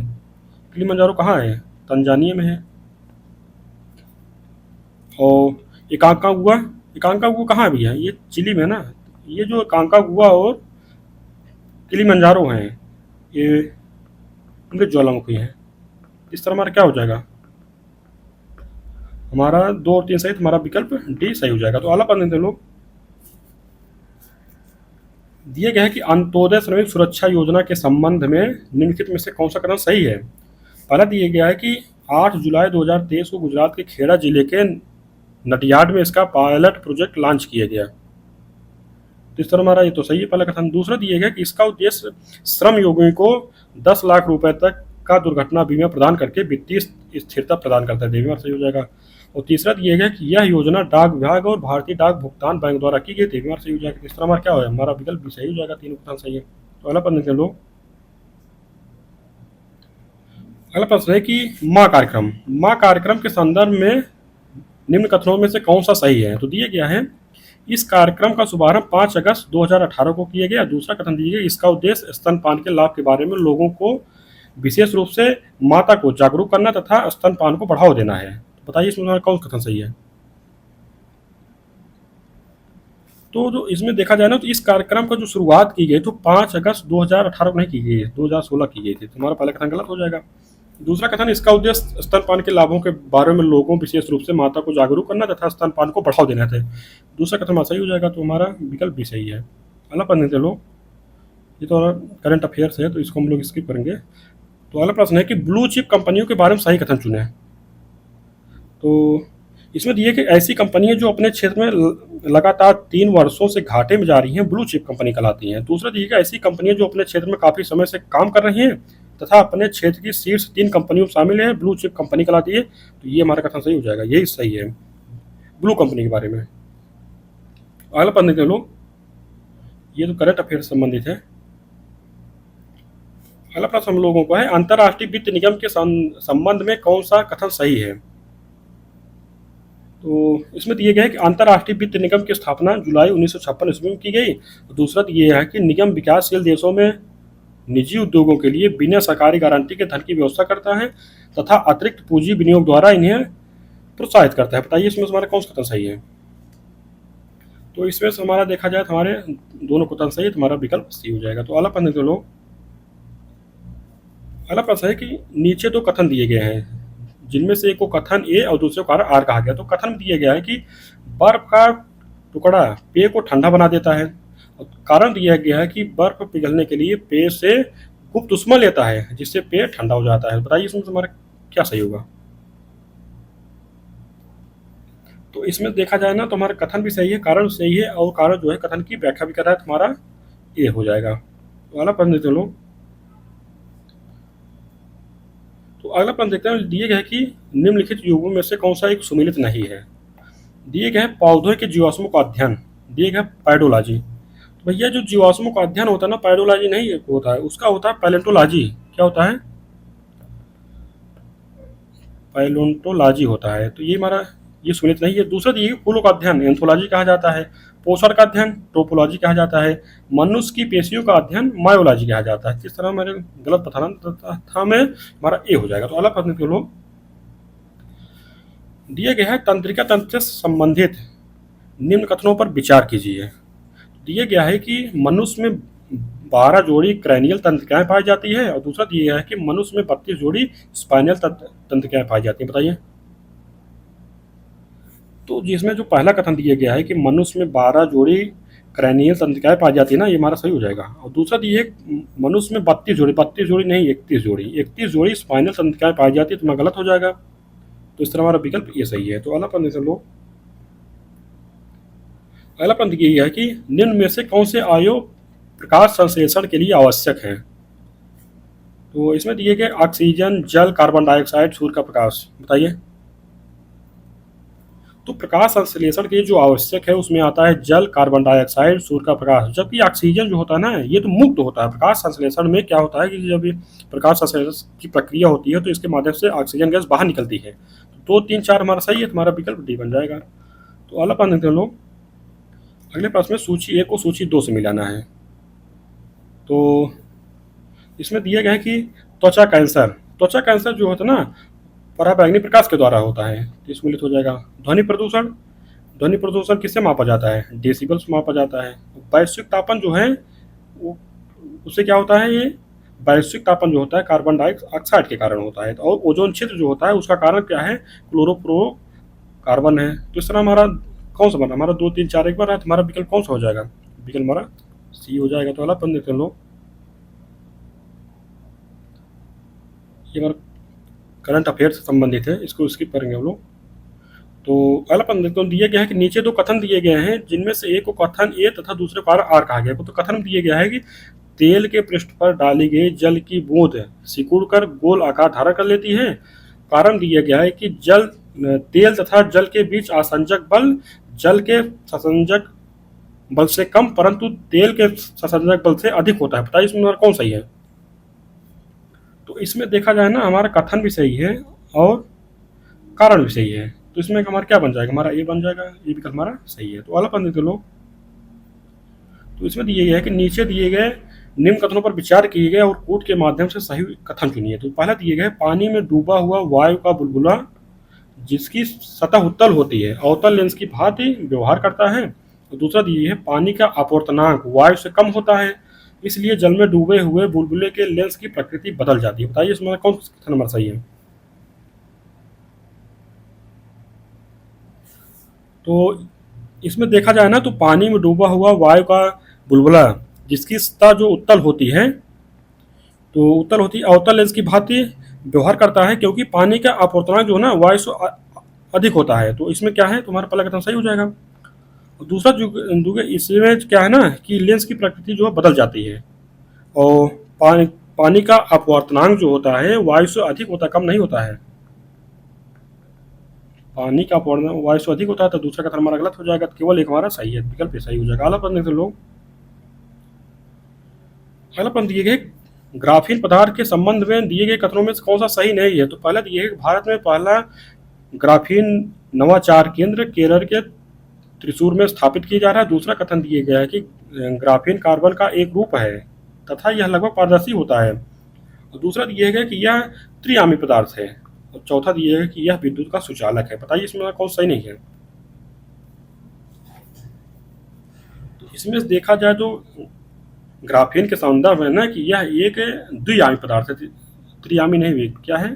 किलिमंजारो कहाँ है, तंजानिया में है। और एकांकागुआ कहाँ है भैया, ये चिली में है ना। ये जो एकांकागुआ और किलिमंजारो हैं ये मृत ज्वालामुखी हैं। इस तरह हमारा क्या हो जाएगा, हमारा 2 और 3 सहित हमारा विकल्प डी सही हो जाएगा। तो अगला पढ़ने देते लोग। दिए गए हैं कि अंत्योदय श्रमिक सुरक्षा योजना के संबंध में निम्नलिखित में से कौन सा कथन सही है। पहला दिया गया है कि 8 जुलाई 2023 को गुजरात के खेड़ा जिले के नटियाड में इसका पायलट प्रोजेक्ट लॉन्च किया गया। तो इस तरह हमारा ये तो सही है पहला कथन। दूसरा दिया गया कि इसका उद्देश्य श्रम योगियों को 10 लाख रुपए तक का दुर्घटना बीमा प्रदान करके वित्तीय स्थिरता प्रदान करता है, देवी सही हो जाएगा। और तीसरा दिया गया कि यह योजना डाक विभाग और भारतीय डाक भुगतान बैंक द्वारा की गई, देवी सही हो जाएगा। इस तरह हमारा क्या हो हमारा विकल्प भी सही हो जाएगा, 3 कथन सही है। तो अगला प्रश्न लोग। अगला प्रश्न है कि माँ कार्यक्रम के संदर्भ में निम्न कथनों में से कौन सा सही है। तो दिया गया है इस कार्यक्रम का शुभारंभ 5 अगस्त 2018 को किया गया। दूसरा कथन दिया गया इसका उद्देश्य स्तनपान के लाभ के बारे में लोगों को विशेष रूप से माता को जागरूक करना तथा स्तनपान को बढ़ावा देना है। तो बताइए इसमें कौन कथन सही है। तो जो इसमें देखा जाए ना तो इस कार्यक्रम का जो शुरुआत की गई तो 5 अगस्त 2018 को नहीं की गई, 2016 की गई थी। तुम्हारा पहला कथन गलत हो जाएगा। दूसरा कथन इसका उद्देश्य स्तनपान के लाभों के बारे में लोगों विशेष रूप से माता को जागरूक करना तथा स्तनपान को बढ़ावा देना था। दूसरा कथन सही हो जाएगा, तो हमारा विकल्प भी सही है। अगला पढ़ने थे लोग। ये तो करंट अफेयर्स है तो इसको हम लोग स्किप करेंगे। तो अगला प्रश्न है कि ब्लू चिप कंपनियों के बारे में सही कथन चुनें। तो इसमें दिए कि ऐसी कंपनियां जो अपने क्षेत्र में लगातार 3 वर्षों से घाटे में जा रही हैं ब्लू चिप कंपनी कहलाती हैं। दूसरा दिए कि ऐसी कंपनियां जो अपने क्षेत्र में काफ़ी समय से काम कर रही हैं तथा अपने क्षेत्र की शीर्ष 3 कंपनियों में शामिल है ब्लू चिप कंपनी कहलाती है। तो ये हमारा कथन सही हो जाएगा, यही सही है ब्लू कंपनी के बारे में। अगला पढ़ने के लोग, ये तो करंट अफेयर से संबंधित है। अगला प्रश्न हम लोगों को है अंतर्राष्ट्रीय वित्त निगम के संबंध में कौन सा कथन सही है। तो इसमें दिए गए कि अंतर्राष्ट्रीय वित्त निगम की स्थापना जुलाई 1956 ईस्वी में की गई। दूसरा ये है कि निगम विकासशील देशों में निजी उद्योगों के लिए बिना सरकारी गारंटी के धन की व्यवस्था करता है तथा अतिरिक्त पूंजी विनियोग द्वारा इन्हें प्रोत्साहित करता है। बताइए इसमें से हमारा कौन सा कथन सही है। तो इसमें से हमारा देखा जाए तो हमारे दोनों कथन सही है, तो हमारा विकल्प सी हो जाएगा। तो अगला पढ़ने के लोग, अगला प्रश्न है कि नीचे दो कथन दिए गए हैं जिनमें से एक को कथन ए और दूसरे को आर कहा गया। तो कथन में दिया गया है कि बर्फ का टुकड़ा पेय को ठंडा बना देता है और कारण दिया गया है कि बर्फ पिघलने के लिए पेय से गुप्त उष्मा लेता है जिससे पेय ठंडा हो जाता है। बताइए इसमें हमारा क्या सही होगा। तो इसमें देखा जाए ना तो हमारा कथन भी सही है, कारण सही है और कारण जो है कथन की व्याख्या भी कर रहा है, तो हमारा ए हो जाएगा। तो अगला प्रश्न देखते हैं लोग। तो अगला प्रश्न देखते हैं, दिए गए कि निम्नलिखित युगों में से कौन सा एक सुमेलित नहीं है। दिए गए पौधों के जीवाश्मों का अध्ययन, दिए गए पैडोलॉजी। तो भैया जो जीवाश्मों का अध्ययन होता है ना, पैडोलॉजी नहीं होता है, उसका होता है पैलेंटोलॉजी। क्या होता है, पैलेंटोलॉजी होता है। तो ये हमारा ये सुमेलित नहीं है। दूसरा दिए फूलों का अध्ययन एंथोलॉजी कहा जाता है, पोषण का अध्ययन ट्रोपोलॉजी कहा जाता है, मनुष्य की पेशियों का अध्ययन मायोलॉजी कहा जाता है। किस तरह मेरे गलत बताना था मैं, हमारा ए हो जाएगा। तो अलग प्रश्न के लोग, दिए गए है तंत्रिका तंत्र से संबंधित निम्न कथनों पर विचार कीजिए। दिए गया है कि मनुष्य में 12 जोड़ी क्रैनियल तंत्रिकाएं पाई जाती है और दूसरा दिया है कि मनुष्य में 32 जोड़ी स्पाइनल तंत्रिकाएं पाई जाती हैं। बताइए। तो जिसमें जो पहला कथन दिया गया है कि मनुष्य में 12 जोड़ी क्रैनियल तंत्रिकाएं पाई जाती है ना, ये हमारा सही हो जाएगा। और दूसरा दिए मनुष्य में 32 जोड़ी नहीं 31 जोड़ी स्पाइनल तंत्रिकाएं पाई जाती है, तो मैं गलत हो जाएगा। तो इस तरह हमारा विकल्प ये सही है। तो अगला प्रश्न से लोग, अगला प्रश्न ये है कि निम्न में से कौन से अवयव प्रकाश संश्लेषण के लिए आवश्यक है। तो इसमें दिए गए ऑक्सीजन, जल, कार्बन डाइऑक्साइड, सूर्य का प्रकाश। बताइए। तो प्रकाश संश्लेषण के लिए जो आवश्यक है उसमें आता है जल, कार्बन डाइऑक्साइड, सूर्य का प्रकाश। जबकि ऑक्सीजन जो होता है ना, ये तो मुक्त होता है। प्रकाश संश्लेषण में क्या होता है कि जब प्रकाश संश्लेषण की प्रक्रिया होती है तो इसके माध्यम से ऑक्सीजन गैस बाहर निकलती है। तो 2, 3, 4 हमारा सही है, तुम्हारा विकल्प डी बन जाएगा। तो अगला प्रश्न देखते हैं लोग। अगले प्रश्न में सूची 1 को सूची 2 से मिलाना है। तो इसमें दिया गया है कि त्वचा कैंसर जो होता है ना, पराबैंगनी प्रकाश के द्वारा होता है, तो इसमें लिखित हो जाएगा। ध्वनि प्रदूषण किससे मापा जाता है, डेसिबल से मापा जाता है। वैश्विक तापन जो है वो उससे क्या होता है, ये वैश्विक तापन जो होता है कार्बन डाइऑक्साइड के कारण होता है। और ओजोन क्षेत्र जो होता है उसका कारण क्या है, क्लोरोफ्लोरो कार्बन है। तो इस तरह हमारा कौन सा बना, हमारा 2, 3, 4 एक बार है, हमारा विकल्प कौन सा हो जाएगा, विकल्प हमारा सी हो जाएगा। तो अगला पढ़ देते हैं लोग। ये हमारा करंट अफेयर से संबंधित है, इसको स्किप करेंगे हम लोग। तो अगला प्रश्न देखते हैं, दिए गया है कि नीचे 2 कथन दिए गए हैं जिनमें से एक को कथन ए तथा दूसरे को आर कहा गया है। तो कथन दिया गया है कि तेल के पृष्ठ पर डाली गई जल की बूंद सिकुड़कर गोल आकार धारण कर लेती है। कारण दिया गया है कि तेल तथा जल के बीच आसंजक बल जल के ससंजक बल से कम परंतु तेल के ससंजक बल से अधिक होता है। बताइए इसमें कौन सही है। तो इसमें देखा जाए ना, हमारा कथन भी सही है और कारण भी सही है। तो इसमें हमारा क्या बन जाएगा, हमारा ए बन जाएगा, ये विकल्प हमारा सही है। तो अगला प्रश्न देते लोग। तो इसमें दिए गए है कि नीचे दिए गए निम्न कथनों पर विचार किए गए और कूट के माध्यम से सही कथन चुनिए। तो पहला दिए गए पानी में डूबा हुआ वायु का बुलबुला जिसकी सतह उत्तल होती है अवतल लेंस की भांति व्यवहार करता है। तो दूसरा दिए है पानी का अपवर्तनांक वायु से कम होता है, इसलिए जल में डूबे हुए बुलबुले के लेंस की प्रकृति बदल जाती है। बताइए इसमें कौन सा नंबर सही है। तो इसमें देखा जाए ना तो पानी में डूबा हुआ वायु का बुलबुला जिसकी सतह जो उत्तल होती है, तो उत्तल होती है अवतल लेंस की भांति व्यवहार करता है, क्योंकि पानी का अपवर्तनांक जो है ना वायु से अधिक होता है। तो इसमें क्या है, तुम्हारा पहला कथन सही हो जाएगा। और दूसरा जो इसमें क्या है ना कि लेंस की प्रकृति जो है बदल जाती है, और पानी पानी का अपवर्तनांक जो होता है वायु से अधिक होता है, कम नहीं होता है। पानी का अपवर्तनांक वायु से अधिक होता है, तो दूसरा कथन हमारा गलत हो जाएगा। तो केवल एक हमारा सही है, विकल्प ए सही हो जाएगा। अगला प्रश्न लोग, अगला प्रश्न दिए गए ग्राफीन पदार्थ के संबंध में दिए गए कथनों में से कौन सा सही नहीं है। तो पहला दिए गए भारत में पहला ग्राफीन नवाचार केंद्र केरल के त्रिशूर में स्थापित किया जा रहा है। दूसरा कथन दिया गया है कि ग्राफीन कार्बन का एक रूप है तथा यह लगभग पारदर्शी होता है। और दूसरा दिया गया कि यह त्रिआमी पदार्थ है। और चौथा दिया है कि यह विद्युत का सुचालक है। बताइए इसमें कौन सही नहीं है। तो इसमें देखा जाए तो ग्राफीन के संदर्भ में ना कि यह एक द्विआमी पदार्थ है, त्रिआमी नहीं हुई, क्या है,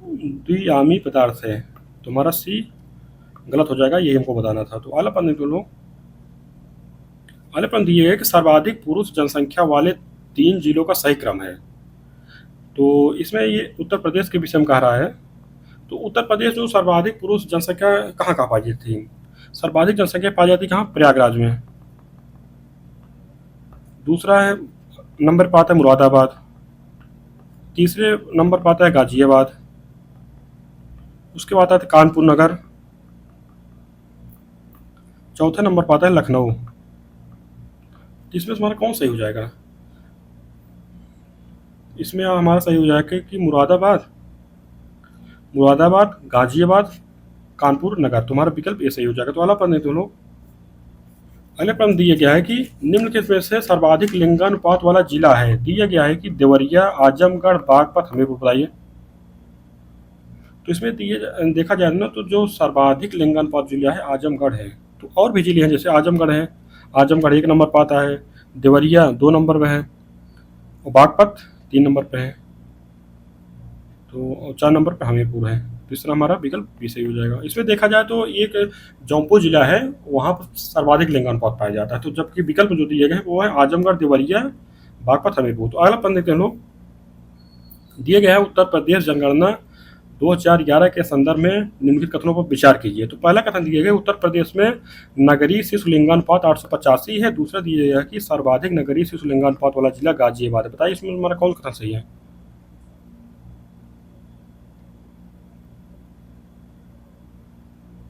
द्विआमी पदार्थ है। तुम्हारा सी गलत हो जाएगा, यही हमको बताना था। तो अगला प्रश्न लो, अगला प्रश्न दिए गए कि सर्वाधिक पुरुष जनसंख्या वाले 3 जिलों का सही क्रम है। तो इसमें ये उत्तर प्रदेश के विषय में कह रहा है। तो उत्तर प्रदेश में सर्वाधिक पुरुष जनसंख्या कहाँ कहाँ पाई जाती थी। सर्वाधिक जनसंख्या पाई जाती कहाँ, प्रयागराज में। दूसरा है नंबर पर आता है मुरादाबाद। तीसरे नंबर पर आता है गाजियाबाद। उसके बाद आता है कानपुर नगर। चौथे नंबर पर आता है लखनऊ। इसमें हमारा कौन सही हो जाएगा। इसमें हमारा सही हो जाएगा कि मुरादाबाद, गाजियाबाद, कानपुर नगर। तुम्हारा विकल्प ये सही हो जाएगा। तो अगला प्रश्न तो लोग, अगले प्रश्न दिया गया है कि निम्न किसमें से सर्वाधिक लिंगानुपात वाला जिला है। दिया गया है कि देवरिया, आजमगढ़, बागपत, हमीरपुर। बताइए। तो इसमें देखा जाए ना तो जो सर्वाधिक लिंगानुपात जिला है आजमगढ़ है। तो और भी जिले हैं, जैसे आजमगढ़ है, आजमगढ़ 1 नंबर पर आता है, देवरिया 2 नंबर पर है, और बागपत 3 नंबर पर है, तो 4 नंबर पर हमीरपुर है। तो इस तरह हमारा विकल्प भी सही हो जाएगा। इसमें देखा जाए तो एक जौनपुर जिला है, वहाँ पर सर्वाधिक लिंगानुपात पाया जाता है। तो जबकि विकल्प जो दिए गए वो है आजमगढ़, देवरिया, बागपत, हमीरपुर। तो अगला प्रश्न देखते हैं लोग, दिए गया है उत्तर प्रदेश जनगणना 2011 के संदर्भ में निम्नलिखित कथनों पर विचार कीजिए। तो पहला कथन दिया गया उत्तर प्रदेश में नगरीय शिशु लिंगानुपात 885 है। दूसरा दिया गया कि सर्वाधिक नगरीय शिशु लिंगानुपात वाला जिला गाजियाबाद है। बताइए इसमें हमारा कौन कथन सही है।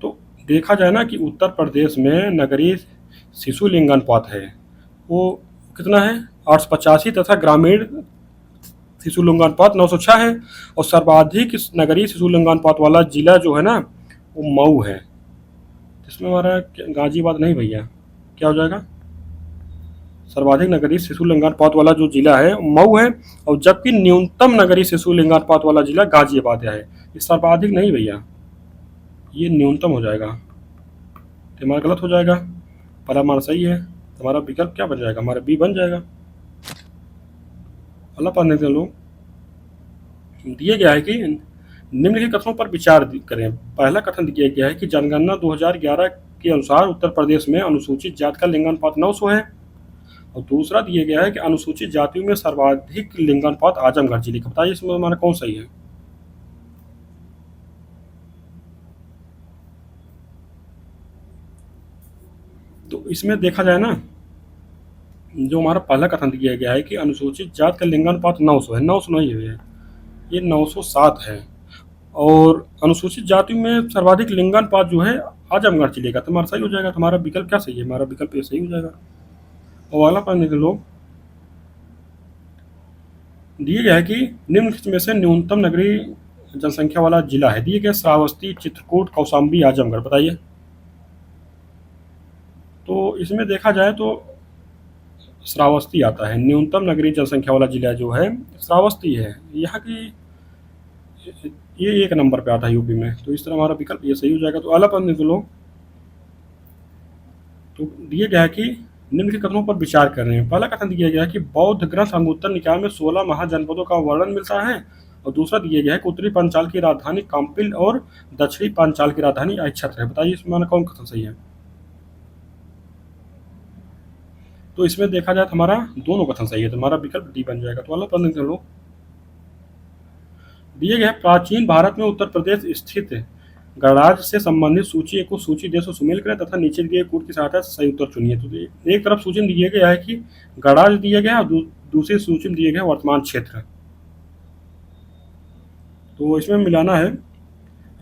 तो देखा जाए ना कि उत्तर प्रदेश में नगरीय शिशु लिंगानुपात है वो कितना है, 885, तथा ग्रामीण शिशु लिंगानुपात 906 है। और सर्वाधिक नगरीय शिशु लिंगानुपात वाला जिला जो है ना वो मऊ है। इसमें हमारा गाजियाबाद नहीं भैया, क्या हो जाएगा, सर्वाधिक नगरीय शिशु लिंगानुपात वाला जो जिला है मऊ है, और जबकि न्यूनतम नगरीय शिशु लिंगानुपात वाला जिला गाजियाबाद है। ये सर्वाधिक नहीं भैया, ये न्यूनतम हो जाएगा। तो हमारा गलत हो जाएगा, पहला हमारा सही है। हमारा विकल्प क्या बन जाएगा, हमारा बी बन जाएगा। अल्लाह पढ़ने के लोग, दिया गया है कि निम्नलिखित कथनों पर विचार करें। पहला कथन दिया गया है कि जनगणना 2011 के अनुसार उत्तर प्रदेश में अनुसूचित जाति का लिंगानुपात 900 है। और दूसरा दिया गया है कि अनुसूचित जातियों में सर्वाधिक लिंगानुपात आजमगढ़ जिले का। बताइए इसमें हमारा कौन सही है। तो इसमें देखा जाए ना, जो हमारा पहला कथन दिया गया है कि अनुसूचित जाति का लिंगानुपात 900 है, 900 नहीं है, ये 907 है। और अनुसूचित जाति में सर्वाधिक लिंगानुपात जो है आजमगढ़ जिले का। तुम्हारा सही हो जाएगा। तुम्हारा विकल्प क्या सही है, हमारा विकल्प ये सही हो जाएगा। और अगला पढ़ने के लोग, दिए गया है कि निम्न में से न्यूनतम नगरीय जनसंख्या वाला जिला है। दिए गए श्रावस्ती, चित्रकूट, कौशाम्बी, आजमगढ़। बताइए। तो इसमें देखा जाए तो श्रावस्ती आता है, न्यूनतम नगरीय जनसंख्या वाला जिला जो है श्रावस्ती है। यहाँ की ये 1 नंबर पे आता है यूपी में। तो इस तरह हमारा विकल्प ये सही हो जाएगा। तो अगला प्रश्न तो लोग, तो दिए गया है कि निम्न के कथनों पर विचार कर रहे हैं। पहला कथन दिया गया है कि बौद्ध ग्रंथ अंगुत्तर निकाय में 16 महाजनपदों का वर्णन मिलता है। और दूसरा दिया गया है कि उत्तरी पांचाल की राजधानी काम्पिल और दक्षिणी पांचाल की राजधानी अक्षत है। बताइए इसमें कौन कथन सही है। तो इसमें देखा जाए तो हमारा दोनों कथन सही है, तो हमारा विकल्प डी बन जाएगा। तो वाला प्रश्न कर लो, दिए गए प्राचीन भारत में उत्तर प्रदेश स्थित गणराज्य से संबंधित सूची को सूची देश को सुमेल करें तथा नीचे दिए कूट की सहायता से सही उत्तर चुनिए। तो एक तरफ सूची में दिया गया है कि गणराज्य दिया गया है और दूसरी सूची में दिए गए वर्तमान क्षेत्र। तो इसमें मिलाना है,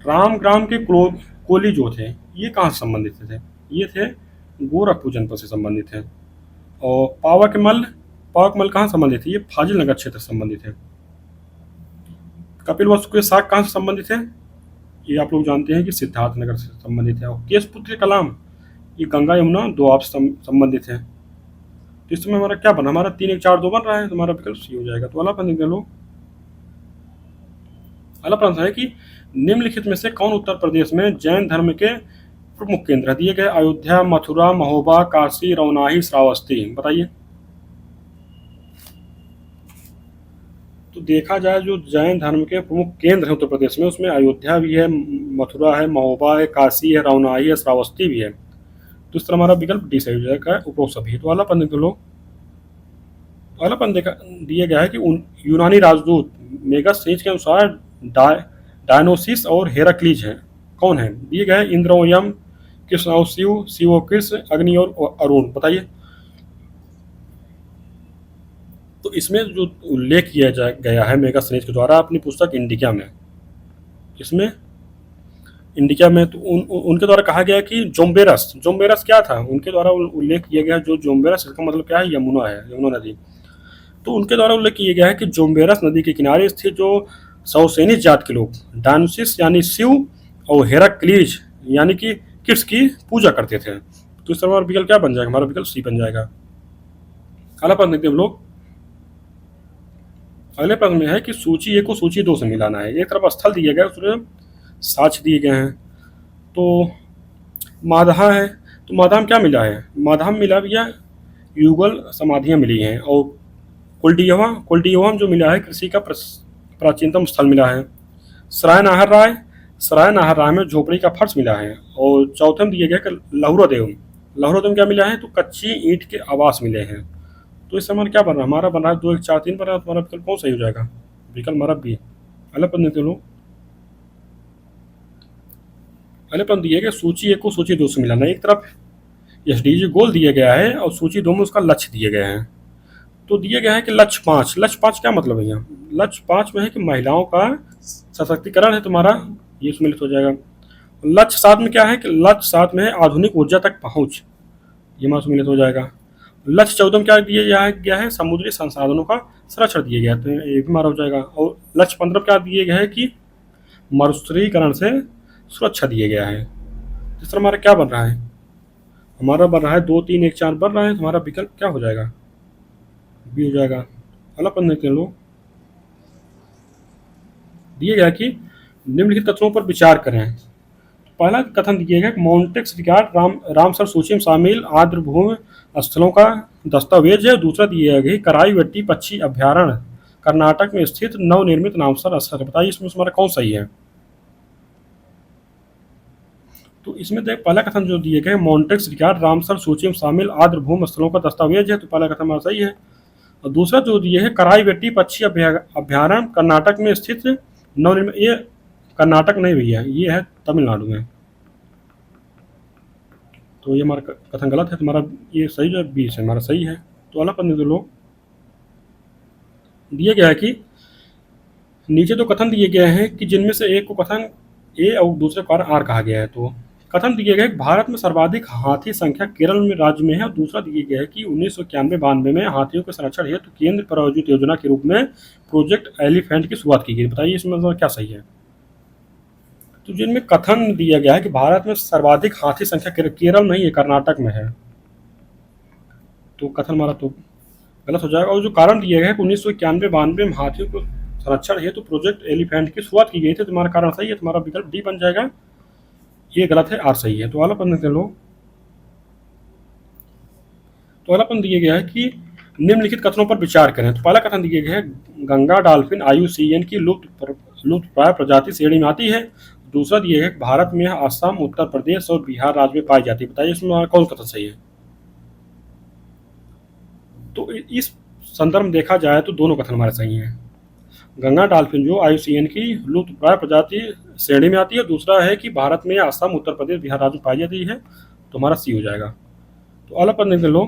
रामग्राम के कोली जो थे ये कहाँ से संबंधित थे? ये थे गोरखपुर जनपद से संबंधित थे। और पावकमल कहाँ संबंधित है? ये फाजिल नगर क्षेत्र से संबंधित है। कपिल वस्तु के साग कहाँ से संबंधित है? ये आप लोग जानते हैं कि सिद्धार्थ नगर से संबंधित है। और केशपुत्र कलाम ये गंगा यमुना दोआब से संबंधित है। तो इसमें हमारा क्या बना? हमारा 3 1 4 2 बन रहा है, तो हमारा विकल्प सी हो जाएगा। तो अगला प्रश्न देख लो, अगला प्रश्न है कि निम्नलिखित में से कौन उत्तर प्रदेश में जैन धर्म के प्रमुख केंद्र दिए गए? अयोध्या, मथुरा, महोबा, काशी, रौनाही, श्रावस्ती। बताइए। तो देखा जाए जो जैन धर्म के प्रमुख केंद्र हैं उत्तर प्रदेश में, उसमें अयोध्या भी है, मथुरा है, महोबा है, काशी है, रौनाही है, श्रावस्ती भी है। तो इस तरह हमारा विकल्प डी सही हो जाएगा, उपरोक्त सभी है। तो अगला प्रश्न देख लो, अगला प्रश्न दिया गया है कि यूनानी राजदूत मेगास्थनीज के अनुसार डायनोसिस और हेराक्लीज है कौन है? दिए गए इंद्र, यम, कृष्ण और शिव, शिव और कृष्ण, अग्नि और अरुण। बताइए। तो इसमें जो उल्लेख किया गया है मेगास्थनीज के द्वारा अपनी पुस्तक इंडिका में, इसमें इंडिका में तो उनके द्वारा कहा गया कि जोम्बेरस क्या था? उनके द्वारा उल्लेख किया गया जो जोम्बेरस, इसका मतलब क्या है? यमुना है, यमुना नदी। तो उनके द्वारा उल्लेख किया गया है कि जोम्बेरस नदी के किनारे स्थित जो सौसेनी जात के लोग डायनोसिस यानी शिव और हेराक्लीज यानी कि कृष्ण की पूजा करते थे। तो इस तरह हमारा विकल्प क्या बन जाएगा? हमारा विकल्प सी बन जाएगा। अगला प्रश्न देखते हैं हम लोग, अगले प्रश्न में है कि सूची 1 को सूची 2 से मिलाना है। एक तरफ स्थल दिए गए, उसमें साक्ष्य दिए गए हैं। तो माधा है, तो माधा में क्या मिला है? माधा में मिला भैया युगल समाधियाँ मिली हैं। और कुलडीयवा जो मिला है कृषि का प्राचीनतम स्थल मिला है। सराय नाहर राय में झोपड़ी का फर्श मिला है। और चौथे में दिए गए कि लहुरोदेव क्या मिला है? तो कच्ची ईंट के आवास मिले हैं। तो इस समय क्या बन रहा है? हमारा बन रहा है 2 1 4 3 बन रहा है। तुम्हारा विकल्प कौन सही हो जाएगा? विकल्प हमारा बी। अगले प्रश्न देख लो, अगले प्रश्न दिए गए सूची 1 को सूची 2 से मिलाना। एक तरफ एसडीजी गोल दिया गया है और सूची 2 में उसका लक्ष्य दिए गए हैं। तो दिया गया है कि लक्ष्य 5 क्या मतलब है? यहाँ लक्ष्य 5 में है कि महिलाओं का सशक्तिकरण है, तुम्हारा ये सम्मिलित हो जाएगा। लक्ष्य 7 में क्या है? कि लक्ष्य 7 में है आधुनिक ऊर्जा तक पहुंच, ये हमारा सम्मिलित हो जाएगा। लक्ष्य 14 में क्या दिया गया है? समुद्री संसाधनों का संरक्षण दिया गया, तो ये भी हमारा हो जाएगा। और लक्ष्य 15 क्या दिए गया है? कि मरुस्थलीकरण से सुरक्षा दिया गया है। इस तरह हमारा क्या बन रहा है? हमारा बन रहा है 2 3 1 4 बन रहा है। तो हमारा विकल्प क्या हो जाएगा? बी हो जाएगा। अगला प्रश्न देखते हैं लोग, दिए गया कि निम्नलिखित कथनों पर विचार करें। पहला कथन दिया गया माउंटेक्स रिकॉर्ड रामसर सूची में शामिल आर्द्रभूमि स्थलों का दस्तावेज है। दूसरा दिया गया कराईवट्टी पक्षी अभ्यारण्य कर्नाटक में स्थित नवनिर्मित नामसर स्थल। बताइए इसमें हमारा कौन सही है? तो इसमें देख पहला कथन जो दिए गए माउंटेक्स रिकॉर्ड रामसर सूची में शामिल आर्द्रभूमि स्थलों का दस्तावेज है, तो पहला कथन हमारा सही है। और दूसरा जो दिए है कराईवट्टी पक्षी अभ्यारण्य कर्नाटक में स्थित नवनिर्मित, ये कर्नाटक नहीं भैया, ये है तमिलनाडु में। तो ये हमारा कथन गलत है, तुम्हारा ये सही जो है बी से हमारा सही है। तो अगला प्रश्न लोग दिया गया है कि नीचे तो कथन दिए गए हैं कि जिनमें से एक को कथन ए और दूसरे को आर कहा गया है। तो कथन दिए गए भारत में सर्वाधिक हाथी संख्या केरल में राज्य में है। और दूसरा दिए गया है कि 1991-92 में हाथियों के संरक्षण हेतु केंद्र प्रायोजित योजना के रूप में प्रोजेक्ट एलिफेंट की शुरुआत की गई। बताइए इसमें क्या सही है? तो जिनमें कथन दिया गया है कि भारत में सर्वाधिक हाथी संख्या केरल नहीं है, कर्नाटक में है, तो कथन हमारा तो गलत हो जाएगा। और जो कारण दिया गया है 1991-92 में हाथियों को संरक्षण हेतु प्रोजेक्ट एलिफेंट की शुरुआत की गई थी, तुम्हारा कारण सही है, तुम्हारा विकल्प डी बन जाएगा। ये गलत है, आर सही है। तो अगला प्रश्न देख लो, तो अगला प्रश्न दिया गया है कि निम्नलिखित कथनों पर विचार करें। तो पहला कथन दिया गया है गंगा डॉल्फिन IUCN की लुप्त प्राय प्रजाति श्रेणी में आती है। दूसरा दिया है भारत में असम, उत्तर प्रदेश और बिहार राज्य में पाई जाती है। बताइए इसमें कौन कथन सही है? तो इस संदर्भ में देखा जाए तो दोनों कथन हमारे सही हैं। गंगा डॉल्फिन जो IUCN की लुप्तप्राय प्रजाति श्रेणी में आती है। दूसरा है कि भारत में असम, उत्तर प्रदेश, बिहार राज्य में पाई जाती है, तो हमारा सी हो जाएगा। तो अगला प्रश्न देख लो।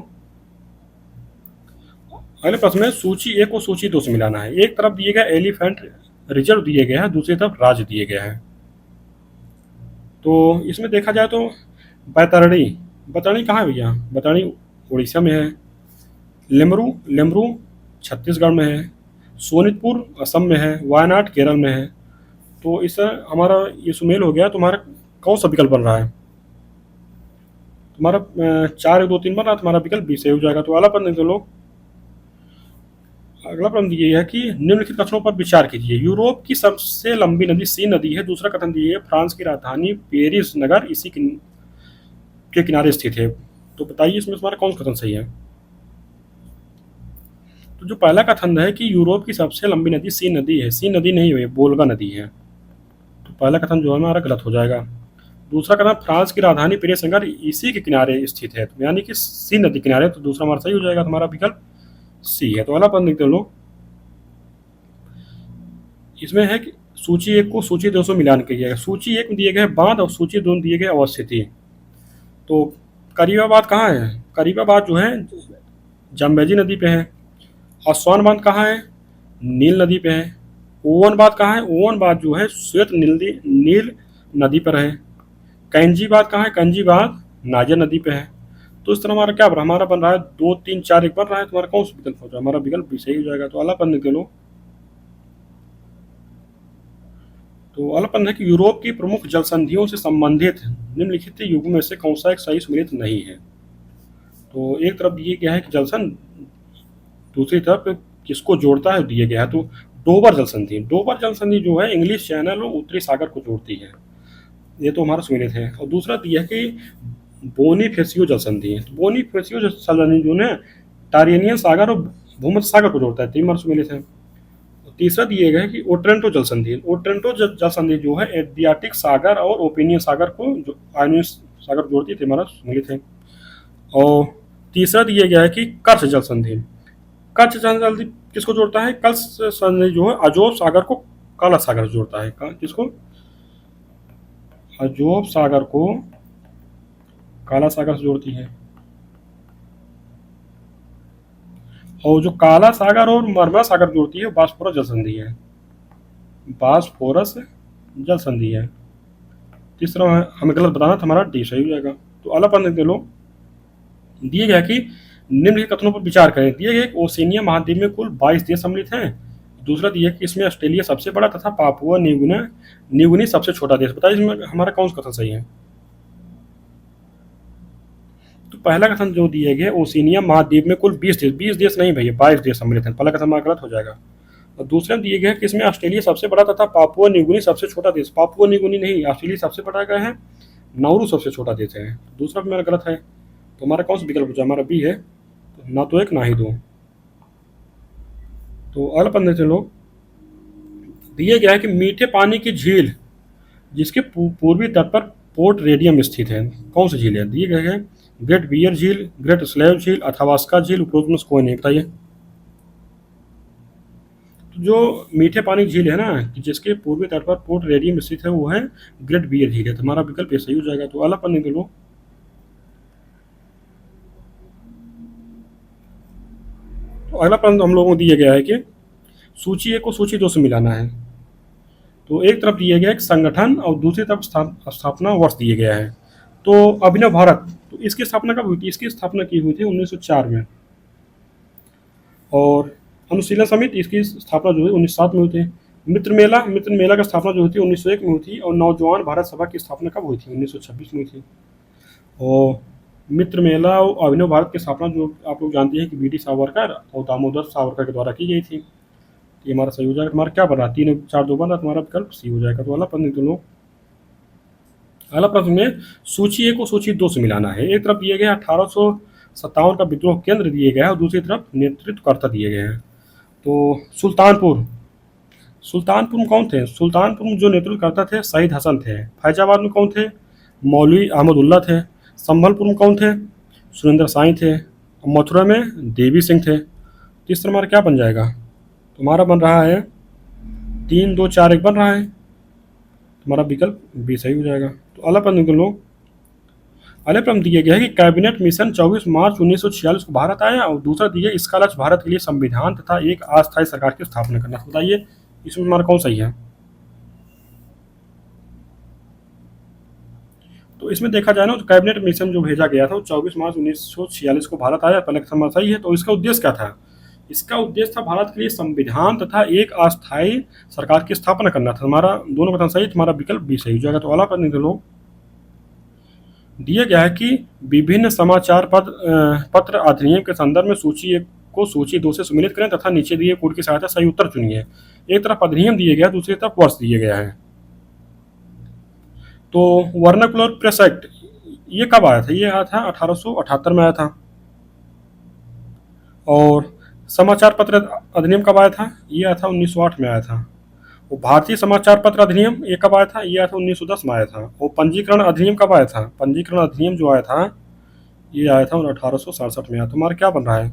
अगले प्रश्न में सूची ए को सूची 2 से मिलाना है। एक तरफ दिए गए एलिफेंट रिजर्व दिए गए हैं, दूसरी तरफ राज्य दिए गए हैं। तो इसमें देखा जाए तो बैतरणी, बैतरणी कहाँ है भैया? बैतरणी उड़ीसा में है। लेमरू, लेमरू छत्तीसगढ़ में है। सोनितपुर असम में है। वायनाड केरल में है। तो इस हमारा ये सुमेल हो गया। तुम्हारा कौन सा विकल्प बन रहा है? तुम्हारा 4 1 2 3 बन रहा है, तुम्हारा विकल्प बी सही हो जाएगा। तो अगला प्रश्न देख लो। अगला प्रश्न ये है कि निम्नलिखित कथनों पर विचार कीजिए। यूरोप की सबसे लंबी नदी सीन नदी है। दूसरा कथन दिए है फ्रांस की राजधानी पेरिस नगर इसी के किनारे स्थित है। तो बताइए इसमें तुम्हारा कौन सा कथन सही है? तो जो पहला कथन है कि यूरोप की सबसे लंबी नदी सीन नदी है, सीन नदी नहीं है, बोल्गा नदी है। तो पहला कथन जो है हमारा गलत हो जाएगा। दूसरा कथन फ्रांस की राजधानी पेरिस नगर इसी के किनारे स्थित है, तो यानी कि सीन नदी किनारे, तो दूसरा हमारा सही हो जाएगा। तुम्हारा विकल्प सी है। तो अगला प्रश्न देखते हैं लोग। इसमें है कि सूची 1 को सूची 2 से मिलान किया। सूची 1 में दिए गए बांध और सूची 2 में दिए गए अवस्थिति। तो करीबाबाद कहाँ है? करीबाबाद जो है जम्बेजी नदी पे है। आसवान बांध कहाँ है? नील नदी पे है। ओवन बांध कहाँ है? ओवन बांध जो है श्वेत नील नदी पर है। कैंजी बांध कहाँ है? कैंजी बांध नाजर नदी पे है। तो इस तरह हमारा क्या हमारा बन रहा है 2 3 4 1 बन रहा है। तुम्हारा कौन सा विकल्प हो जाएगा? हमारा विकल्प भी सही हो जाएगा। तो अगला प्रश्न के लो। तो अगला प्रश्न है कि यूरोप की प्रमुख जल संधियों से संबंधित निम्नलिखित युगों में से कौन सा एक सही सुमेलित नहीं है? तो एक तरफ दिए गया है कि जलसंधि, दूसरी तरफ किसको जोड़ता है दिए गया है। तो डोबर जल संधि, डोबर जल संधि जो है इंग्लिश चैनल और उत्तरी सागर को जोड़ती है, ये तो हमारा सुमेलित है। और दूसरा दिया है कि बोनीफेसियो जल संधि है। तो बोनीफेसियो जल संधि जो है टारियनियन सागर और भूमध्य सागर को जोड़ता है, 3 हमारा सुमेलित है। और तीसरा दिए गया है कि ओट्रेंटो जल संधि, ओट्रेंटो जल संधि जो है एड्रियाटिक सागर और ओपिनियन सागर को आयोनियन सागर जोड़ती है, हमारा सुमेलित है। और तीसरा दिया गया है कि कर्ष जल संधि, कच्छ संधि किसको जोड़ता है? कच्छ संधि जो है अजोब सागर को काला सागर से जोड़ता है। किसको? अजोब सागर को काला सागर से जोड़ती है। और जो काला सागर और मरमरा सागर जोड़ती है बास्फोरस जल संधि है, बास्फोरस जल संधि है। तीसरा हमें गलत बताना था, हमारा डी सही हो जाएगा। तो अगला प्रश्न देख लो। दिए गया कि निम्नलिखित कथनों पर विचार करें। दिए गए ओशिनिया महाद्वीप में कुल 22 देश सम्मिलित हैं। दूसरा दिया कि इसमें ऑस्ट्रेलिया सबसे बड़ा तथा पापुआ न्यूगिनी सबसे छोटा देश। बताइए इसमें हमारा कौन सा कथन सही है? तो पहला कथन जो दिए गए ओशिनिया महाद्वीप में कुल 20 देश नहीं भैया, 22 देश सम्मिलित हैं। पहला कथन हमारा गलत हो जाएगा। और दूसरे में दिए गए कि इसमें ऑस्ट्रेलिया सबसे बड़ा तथा पापुआ न्यूगिनी सबसे छोटा देश। पापुआ न्यूगिनी नहीं, ऑस्ट्रेलिया सबसे बड़ा गए हैं, नाउरू सबसे छोटा देश है। दूसरा भी मेरा गलत है। तो हमारा कौन सा विकल्प हो जाए? हमारा बी है। तो ना तो 1 ना ही 2। तो अगला प्रश्न चलो। दिए गया है कि मीठे पानी की झील जिसके पूर्वी तट पर पोर्ट रेडियम स्थित है, कौन सी झील है? दिए गए हैं ग्रेट बियर झील, ग्रेट स्लेव झील, अथावास्का झील, उपरोक्त में से कोई नहीं। बताइए। तो जो मीठे पानी की झील है ना, कि जिसके पूर्वी तट पर पोर्ट रेडियम स्थित है, वो है ग्रेट बियर झील है। तो हमारा विकल्प ये सही हो जाएगा। तो अगला प्रश्न के लो। तो अगला प्रश्न हम लोगों को दिया गया है कि सूची 1 को सूची 2 से मिलाना है। तो एक तरफ दिया गया एक संगठन और दूसरी तरफ स्थापना वर्ष दिया गया है। तो अभिनव भारत, तो इसकी स्थापना कब हुई थी? इसकी स्थापना की हुई थी 1904 में। और अनुशीलन समिति, इसकी स्थापना जो है 1907 में हुई थी। मित्र मेला की स्थापना जो हुई थी 1901 में हुई थी। और नौजवान भारत सभा की स्थापना कब हुई थी? 1926 में हुई थी। और मित्र मेला और अभिनव भारत की स्थापना जो आप लोग जानते हैं कि BD सावरकर और दामोदर सावरकर के द्वारा की गई थी। ये हमारा सही हो जाएगा। हमारा क्या बना? 3 4 2 बना, तुम्हारा विकल्प सी हो जाएगा। तो अगला प्रश्न देख लो। अगला प्रश्न में सूची 1 को सूची 2 से मिलाना है। एक तरफ दिए गए 1857 का विद्रोह केंद्र दिए गया है और दूसरी तरफ नेतृत्वकर्ता दिए गए हैं। तो सुल्तानपुर में कौन थे? सुल्तानपुर में जो नेतृत्वकर्ता थे शहीद हसन थे। फैजाबाद में कौन थे? मौलवी अहमदुल्ला थे। संभलपुर में कौन थे? सुरेंद्र साई थे। और मथुरा में देवी सिंह थे। तो इस तरह हमारा क्या बन जाएगा, तुम्हारा बन रहा है 3 2 4 1 बन रहा है, तुम्हारा विकल्प बी सही हो जाएगा। तो अगला प्रश्न देख लो। अगले प्रश्न दिया गया है कि कैबिनेट मिशन 24 मार्च 1946 को भारत आया, और दूसरा दिया इसका लक्ष्य भारत के लिए संविधान तथा एक अस्थायी सरकार की स्थापना करना। बताइए इसमें हमारा कौन सही है। तो इसमें देखा जाए ना, तो कैबिनेट मिशन जो भेजा गया था वो 24 मार्च 1946 को भारत आया, पहले कथन सही है। तो इसका उद्देश्य क्या था, इसका उद्देश्य था भारत के लिए संविधान तथा एक अस्थायी सरकार की स्थापना करना था। हमारा दोनों कथन सही, तुम्हारा विकल्प भी सही हो जाएगा। तो अगला प्रश्न देख लो। दिया गया है कि विभिन्न समाचार पत्र अधिनियम के संदर्भ में सूची 2 से सम्मिलित करें तथा नीचे दिए कोड की सहायता सही उत्तर चुनिए। एक तरफ अधिनियम दिया गया, दूसरी तरफ वर्ष दिया गया है। तो वर्नाकुलर प्रेस एक्ट ये कब आया था, ये आया था 1878 में आया था। और समाचार पत्र अधिनियम कब आया था, ये आया था 1908 में आया था। वो भारतीय समाचार पत्र अधिनियम ये कब आया था, ये आया था 1910 में आया था। वो पंजीकरण अधिनियम कब आया था, पंजीकरण अधिनियम जो आया था ये आया था 1867 में आया। तुम्हारा क्या बन रहा है,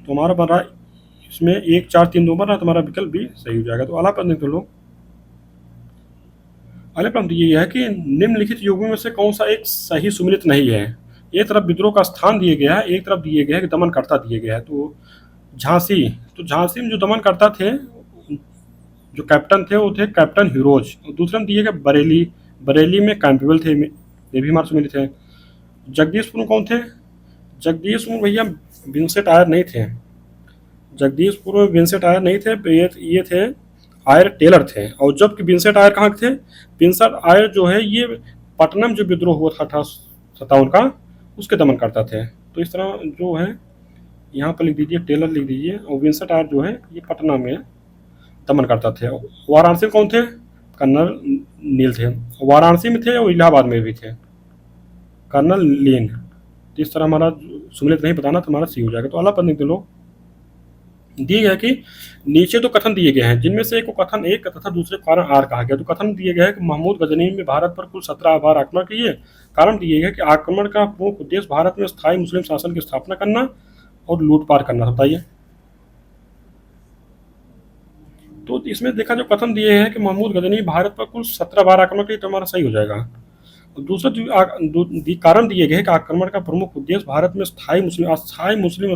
तुम्हारा बन रहा है इसमें 1 4 3 2 बन रहा है, तुम्हारा विकल्प भी सही हो जाएगा। तो अगला प्रश्न देख लो। अगले प्रश्न ये है कि निम्नलिखित युगों में से कौन सा एक सही सुमेलित नहीं है। एक तरफ विद्रोह का स्थान दिया गया है, एक तरफ दिए गया है कि दमनकर्ता दिए गया है। तो झांसी, तो झांसी में जो दमनकर्ता थे, जो कैप्टन थे वो थे कैप्टन हीरोज। और दूसरे में दिए गए बरेली, बरेली में कैंपबेल थे, ये भी हमारे सुमेलित थे। जगदीशपुर में कौन थे, जगदीशपुर में भैया विंसेंट आयर नहीं थे, जगदीशपुर में विंसेंट आयर नहीं थे, ये थे आयर टेलर थे। और जबकि विंसेंट आयर कहाँ थे, विंसेंट आयर जो है ये पटनम जो विद्रोह हुआ था 1857 का, उसके दमन करता थे। तो इस तरह जो है यहाँ पर लिख दीजिए, टेलर लिख दीजिए, और विंसेंट आयर जो है ये पटना में दमन करता थे। वाराणसी में कौन थे, कर्नल नील थे, वाराणसी में थे और इलाहाबाद में भी थे कर्नल लीन। तो इस तरह हमारा सुमेलित नहीं बताना, तो हमारा सी हो जाएगा। तो अगला पद लो। दिए गया कि नीचे तो कथन दिए गए हैं, जिनमें से एक को कथन एक तथा दूसरे को कारण आर कहा गया। तो कथन दिए गए हैं कि महमूद गजनी में भारत पर कुल 17 बार आक्रमण किए। कारण दिए गए कि आक्रमण का प्रमुख उद्देश्य भारत में स्थायी मुस्लिम शासन की स्थापना करना और लूटपाट करना। बताइए। तो इसमें देखा जो कथन दिए हैं कि महमूद गजनी भारत पर कुल 17 बार आक्रमण किए, तो हमारा सही हो जाएगा। और दूसरा जो कारण दिए गए कि आक्रमण का प्रमुख उद्देश्य भारत में अस्थायी मुस्लिम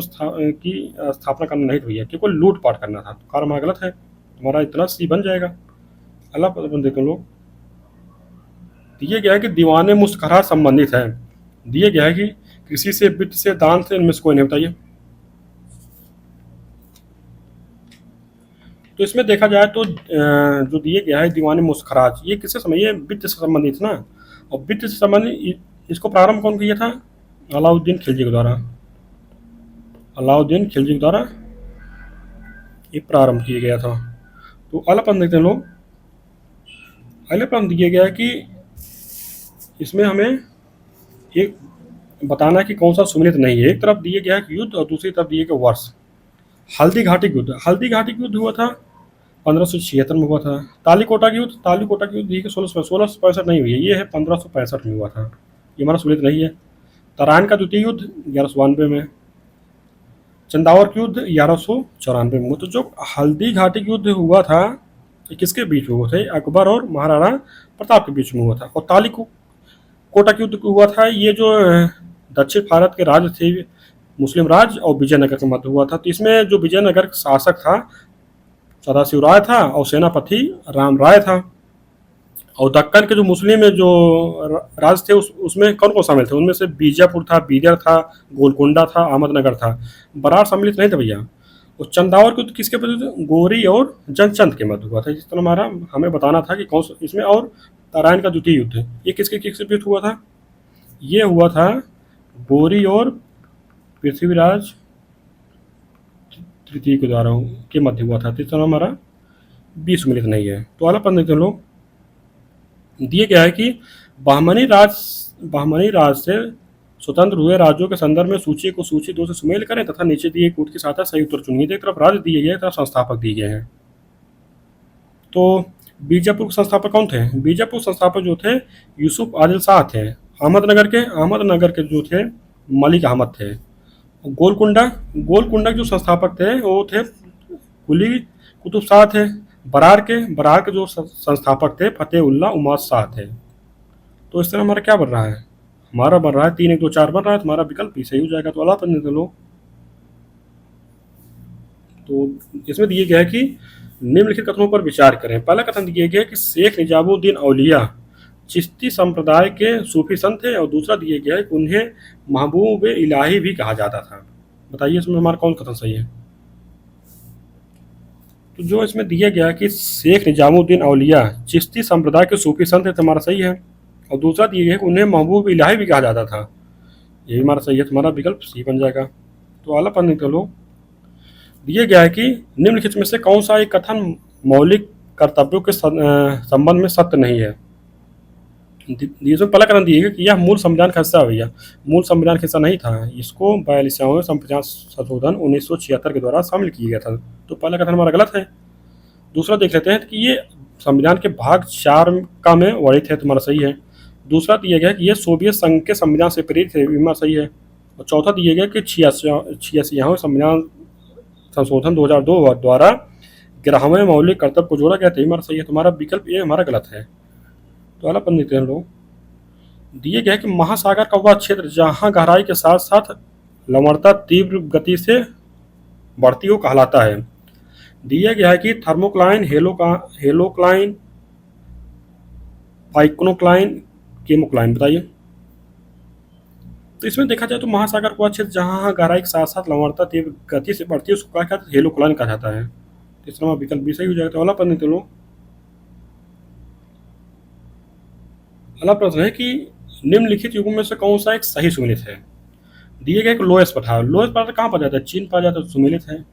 की स्थापना करना नहीं भैया, केवल लूटपाट करना था। तो कारण हमारा गलत है, तुम्हारा इतना सी बन जाएगा। अल्लाह देखो लोग। दिए गया है कि दीवाने मुस्करा संबंधित है, दिए गया है कि कृषि से, वित्त से, दान से, इनमें से कोई नहीं। बताइए। तो इसमें देखा जाए तो जो दिए गया है दीवाने मुस्खराज, ये किससे संबंधित है, वित्त से संबंधित ना। और वित्त से संबंधित इसको प्रारंभ कौन किया था, अलाउद्दीन खिलजी के द्वारा, अलाउद्दीन खिलजी के द्वारा ये प्रारंभ किया गया था। तो अगला प्रश्न देखते हैं लोग। अगले प्रश्न दिया गया है कि इसमें हमें एक बताना है कि कौन सा सुमेलित नहीं है। एक तरफ दिए गया है युद्ध और दूसरी तरफ दिए गए वर्ष। हल्दी घाटी युद्ध, हल्दी घाटी युद्ध हुआ था 1576 में हुआ था। तालीकोटा की युद्ध, तालीकोटा की युद्ध 1665 नहीं हुई है, ये है 1565 में हुआ था, ये हमारा सुमेलित नहीं है। तराइन का द्वितीय युद्ध 1192 में, चंदावर की युद्ध 1194 में हुआ। तो जो हल्दी घाटी युद्ध हुआ था ये किसके बीच में हुआ था, अकबर और महाराणा प्रताप के बीच में हुआ था। और तालीकोटा की युद्ध हुआ था, ये जो दक्षिण भारत के राज्य थे मुस्लिम राज्य और विजयनगर के मध्य हुआ था। तो इसमें जो विजयनगर का शासक था सदाशिव राय था और सेनापति राम राय था। और दक्कन के जो मुस्लिम जो राज थे उसमें कौन कौन शामिल थे, उनमें से बीजापुर था, बीदर था, गोलकोंडा था, अहमदनगर था। बरार सम्मिलित नहीं था भैया। और चंदावर के किसके मध्य, गोरी और जनचंद के मध्य हुआ था। जिस तरह हमारा हमें बताना था कि कौन इसमें। और तराइन का द्वितीय युद्ध ये किसके बीच हुआ था, ये हुआ था गोरी और पृथ्वीराज तृतीय के द्वारा के मध्य हुआ था। तो इस तरह हमारा 20 मिलित नहीं है। तो अगला प्रश्न देखते हैं लोग। दिए गया है कि बहमनी राज से स्वतंत्र हुए राज्यों के संदर्भ में सूची 2 से सुमेल करें तथा नीचे दिए कूट की सहायता सही उत्तर चुनिए। एक तरफ राज्य दिए गए, तरफ संस्थापक दिए गए हैं। तो बीजापुर के संस्थापक कौन थे, बीजापुर संस्थापक जो थे यूसुफ आदिल शाह थे। अहमदनगर के जो थे मलिक अहमद थे। गोलकुंडा गोलकुंडा के जो संस्थापक थे वो थे कुली कुतुब शाह थे। बरार के जो संस्थापक थे फतेह-उल्लाह उमाद शाह थे। तो इस तरह हमारा क्या बन रहा है, हमारा बन रहा है 3 1 2 4 बन रहा है, तो हमारा विकल्प भी सही हो जाएगा। तो अला पन्ने तो लो। तो इसमें दिए गया है कि निम्नलिखित कथनों पर विचार करें। पहला कथन दिया गया है कि शेख निजामुद्दीन औलिया चिश्ती संप्रदाय के सूफी संत थे, और दूसरा दिया गया है कि उन्हें महबूब इलाही भी कहा जाता था। बताइए इसमें हमारा कौन कथन सही है। तो जो इसमें दिया गया है कि शेख निजामुद्दीन औलिया चिश्ती संप्रदाय के सूफी संत थे, तो हमारा सही है। और दूसरा दिया गया है कि उन्हें महबूब इलाही भी कहा जाता था, ये भी हमारा सही है। तुम्हारा विकल्प सी बन जाएगा। तो आला पन्ने चलो। दिया गया है कि निम्नलिखित में से कौन सा एक कथन मौलिक कर्तव्यों के संबंध में सत्य नहीं है। इसमें पहला कथन दिया गया कि यह मूल संविधान का हिस्सा है। भैया मूल संविधान का हिस्सा नहीं था, इसको 42वें संविधान संशोधन 1976 के द्वारा शामिल किया गया था। तो पहला कथन हमारा गलत है। दूसरा देख लेते हैं कि ये संविधान के भाग 4 का में वर्णित है, तुम्हारा सही है। दूसरा दिया गया कि यह सोवियत संघ के संविधान से प्रेरित है, हमारा सही है। और चौथा दिया गया कि 86वां संविधान संशोधन 2002 द्वारा 11वें मौलिक कर्तव्य को जोड़ा गया था, हमारा सही है। तुम्हारा विकल्प ये हमारा गलत है। तो अगला पन्ने देते हैं लोग। दिए गया कि महासागर का वह क्षेत्र जहां गहराई के साथ साथ लवणता तीव्र गति से बढ़ती हो कहलाता है। दिया गया है कि थर्मोक्लाइन, हेलोक्लाइन, पाइकोनोक्लाइन, केमोक्लाइन। बताइए। तो इसमें देखा जाए तो महासागर का वह क्षेत्र जहां गहराई के साथ साथ लवणता तीव्र गति से बढ़ती है उसको क्या कहते हैं, हेलोक्लाइन कहा जाता है। तीसरा विकल्प भी सही हो जाएगा। तो अगला पन्ने लो। अगला प्रश्न है कि निम्नलिखित युगों में से कौन सा एक सही सुमेलित है। दिए गए लोएस पठार, लोएस पठार कहाँ पाया जाता है, चीन पाया जाता है, सुमेलित है।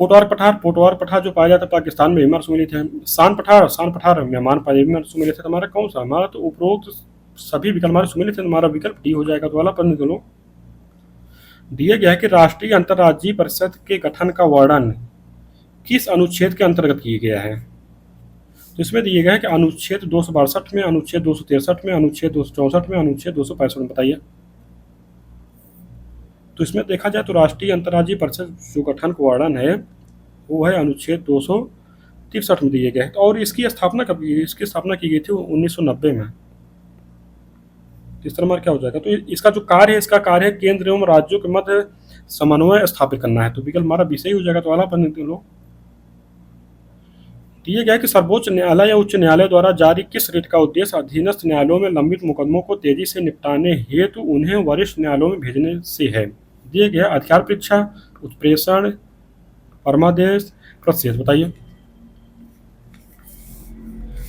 पोटवार पठार जो पाया जाता है पाकिस्तान में, हिमार सुमेलित है। सान पठार म्यांमार पाया सुमेलित है। तो हमारा कौन सा, हमारा तो उपरोक्त सभी विकल्प हमारे सुमेलित है। हमारा विकल्प डी हो जाएगा। तो वाला पढ़ने दो लोग। दिया गया है कि राष्ट्रीय अंतर्राज्यीय परिषद के गठन का वर्णन किस अनुच्छेद के अंतर्गत किया गया है। तो इसमें दिया गया है कि अनुच्छेद 262 में, अनुच्छेद 263 में, अनुच्छेद 264 में, अनुच्छेद 265 में। बताइए। तो इसमें देखा जाए तो राष्ट्रीय अंतर्राज्यीय परिषद जो गठन का वर्णन है वो है अनुच्छेद 263 में दिए गए हैं। और इसकी स्थापना कब की गई, इसकी स्थापना की गई थी 1990 में। इस तरह हमारा क्या हो जाएगा। तो इसका जो कार्य है, इसका कार्य है केंद्र एवं राज्यों के मध्य समन्वय स्थापित करना है। तो विकल्प हमारा विषय हो जाएगा। तो वाला पढ़ने लोग। दिया गया कि सर्वोच्च न्यायालय या उच्च न्यायालय द्वारा जारी किस रिट का उद्देश्य अधीनस्थ न्यायालयों में लंबित मुकदमों को तेजी से निपटाने हेतु उन्हें वरिष्ठ न्यायालयों में भेजने से है। दिया गया अधिकार परीक्षा, उत्प्रेषण, परमादेश, प्रतिषेध। बताइए।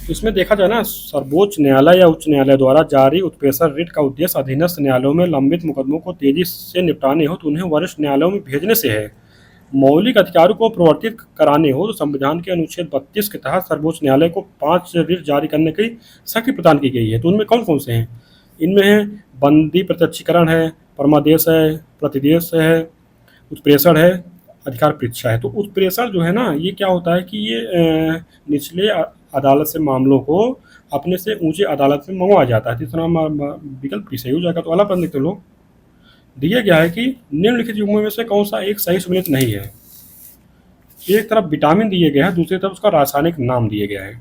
इसमें देखा जाए ना, सर्वोच्च न्यायालय या उच्च न्यायालय द्वारा जारी उत्प्रेषण रिट का उद्देश्य अधीनस्थ न्यायालयों में लंबित मुकदमों को तेजी से निपटाने हो तो उन्हें वरिष्ठ न्यायालयों में भेजने से है। मौलिक अधिकारों को प्रवर्तित कराने हो तो संविधान के अनुच्छेद 32 के तहत सर्वोच्च न्यायालय को 5 रिट जारी करने की शक्ति प्रदान की गई है। तो उनमें कौन कौन से हैं, इनमें है बंदी प्रत्यक्षीकरण है, परमादेश है, प्रतिदेश है, उत्प्रेषण है, अधिकार परीक्षा है। तो उत्प्रेषण जो है ना, ये क्या होता है कि ये निचले अदालत से मामलों को अपने से ऊंचे अदालत में मंगवाया जाता है। तीसरा विकल्प भी सही हो जाएगा। तो अगला प्रश्न देखते लोग। दिया गया है कि निम्नलिखित युग्मों में से कौन सा एक सही सुमेलित नहीं है। एक तरफ विटामिन दिए गया है, दूसरी तरफ उसका रासायनिक नाम दिया गया है।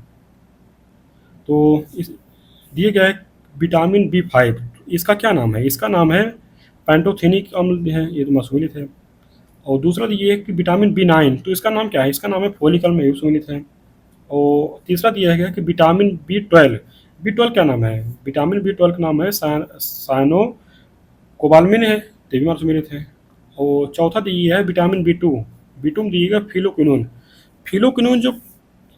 तो इस दिए गया है विटामिन B5, इसका क्या नाम है, इसका नाम है पैंटोथेनिक अम्ल है, ये तो मसूलित है। और दूसरा दिया है कि विटामिन B9, तो इसका नाम क्या है, इसका नाम है फोलिक अम्ल, ये सुमेलित है। और तीसरा दिया गया कि विटामिन B12 क्या नाम है, विटामिन B12 का नाम है साइनो कोबालमिन है, ये भी हमारे सुमेलित है। और चौथा दिया है विटामिन B2 में दिएगा फिलोक्विनोन जो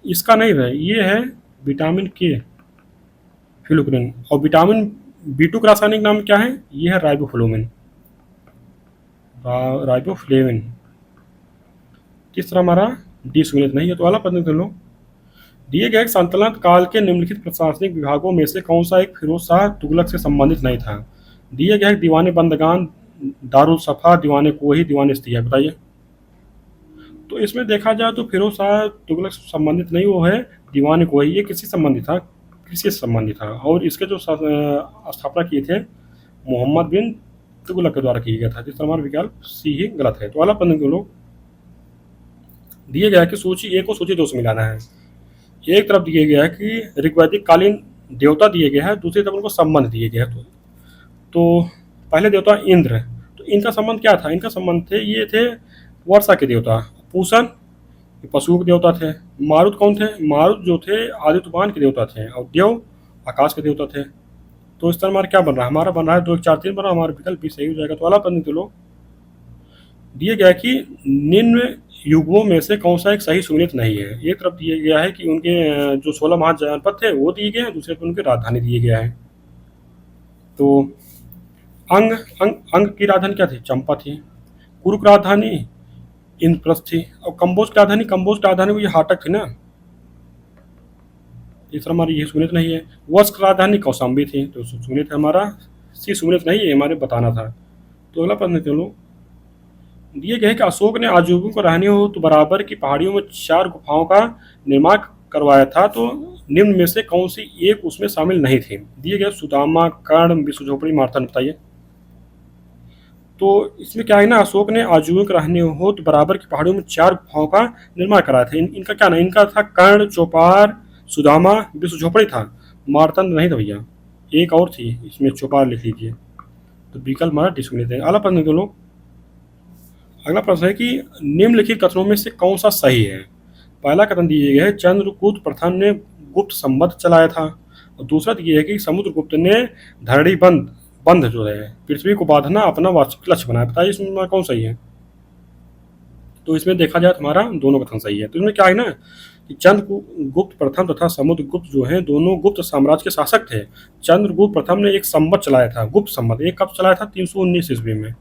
इसका नहीं है, ये है विटामिन के फिलोक्विनोन। और विटामिन B2 का रासायनिक नाम क्या है, ये है राइबोफ्लेविन। किस तरह हमारा डी सुमेलित नहीं है। तो वाला पढ़ने के लोग। दिए गए सल्तनत काल के निम्नलिखित प्रशासनिक विभागों में से कौन सा एक फिरोज शाह तुगलक से संबंधित नहीं था। दिए गए दीवाने बंदगान, दारुल सफा, दीवाने कोही, दीवाने इस्तिया। बताइए। तो इसमें देखा जाए तो फिरोज शाह तुगलक से संबंधित नहीं, वो है दीवाने कोही। ये किसी संबंधित था, कृषि से संबंधित था। और इसके जो स्थापना किए थे मोहम्मद बिन तुगलक के द्वारा किया गया था। जिस तरह हमारा विकल्प सी ही गलत है। तो अगला प्रश्न के लोग दिए गया है कि सूची ए को सूची 2 से मिलाना है। एक तरफ दिए गया है कि ऋग्वैदिक कालीन देवता दिए गए हैं, दूसरी तरफ उनको संबंध दिए गए हैं। तो पहले देवता इंद्र, तो इनका संबंध क्या था? इनका संबंध थे, ये थे वर्षा के देवता। पूषण ये पशुओं के देवता थे। मारुत कौन थे? मारुत जो थे आदित्य तूफान के देवता थे। और देव आकाश के देवता थे। तो इस तरह हमारा क्या बन रहा है? हमारा बन रहा है 2 1 4 3 बन रहा है। हमारा विकल्प भी सही हो जाएगा। तो अगला प्रश्न के लोग दिए गया है कि निम्न युगों में से कौन सा एक सही सुमेलित नहीं है। एक तरफ दिया गया है कि उनके जो 16 महाजनपद थे वो दिए गए हैं, दूसरे पर उनकी राजधानी दिए गया है। तो अंग अंग अंग की राजधानी क्या थी? चंपा थी। कुरु की राजधानी इंद्रप्रस्थ थी। और कंबोज की राजधानी वो ये हाटक थी ना। इस तरह हमारी ये सुमेलित नहीं है। वश की राजधानी कौशाम्बी थी। तो सुमेलित हमारा सी सुमेलित नहीं है, हमारे बताना था। तो अगला प्रश्न चलो दिए गए कि अशोक ने आजीविकों को रहने हो तो बराबर की पहाड़ियों में 4 गुफाओं का निर्माण करवाया था। तो निम्न में से कौन सी एक उसमें शामिल नहीं थी? दिए गए सुदामा, कर्ण, विष्णु झोपड़ी, मार्थन, बताइए। तो इसमें क्या है ना, अशोक ने आजीविक रहने हो तो बराबर की पहाड़ियों में 4 गुफाओं का निर्माण कराया था। इनका क्या ना, इनका था कर्ण, चौपार, सुदामा, विष्णु झोपड़ी था। मार्थन नहीं था भैया, एक और थी, इसमें चौपार लिख लीजिए। तो विकल्प हमारा डिस्मिस है। अगला प्रश्न के लोग अगला प्रश्न है कि निम्नलिखित कथनों में से कौन सा सही है? पहला कथन दिया गया है चंद्रगुप्त प्रथम ने गुप्त संबंध चलाया था। और दूसरा दिया है कि समुद्रगुप्त ने धरणी बंद बंध जो है पृथ्वी को बांधना अपना वास्तविक लक्ष्य बनाया। बताइए इसमें कौन सही है? तो इसमें देखा जाए तो हमारा दोनों कथन सही है। तो इसमें क्या है ना कि चंद्रगुप्त प्रथम तथा समुद्रगुप्त जो है दोनों गुप्त साम्राज्य के शासक थे। चंद्रगुप्त प्रथम ने एक संवत चलाया था, गुप्त संवत। एक कब चलाया था? 319 ईस्वी में,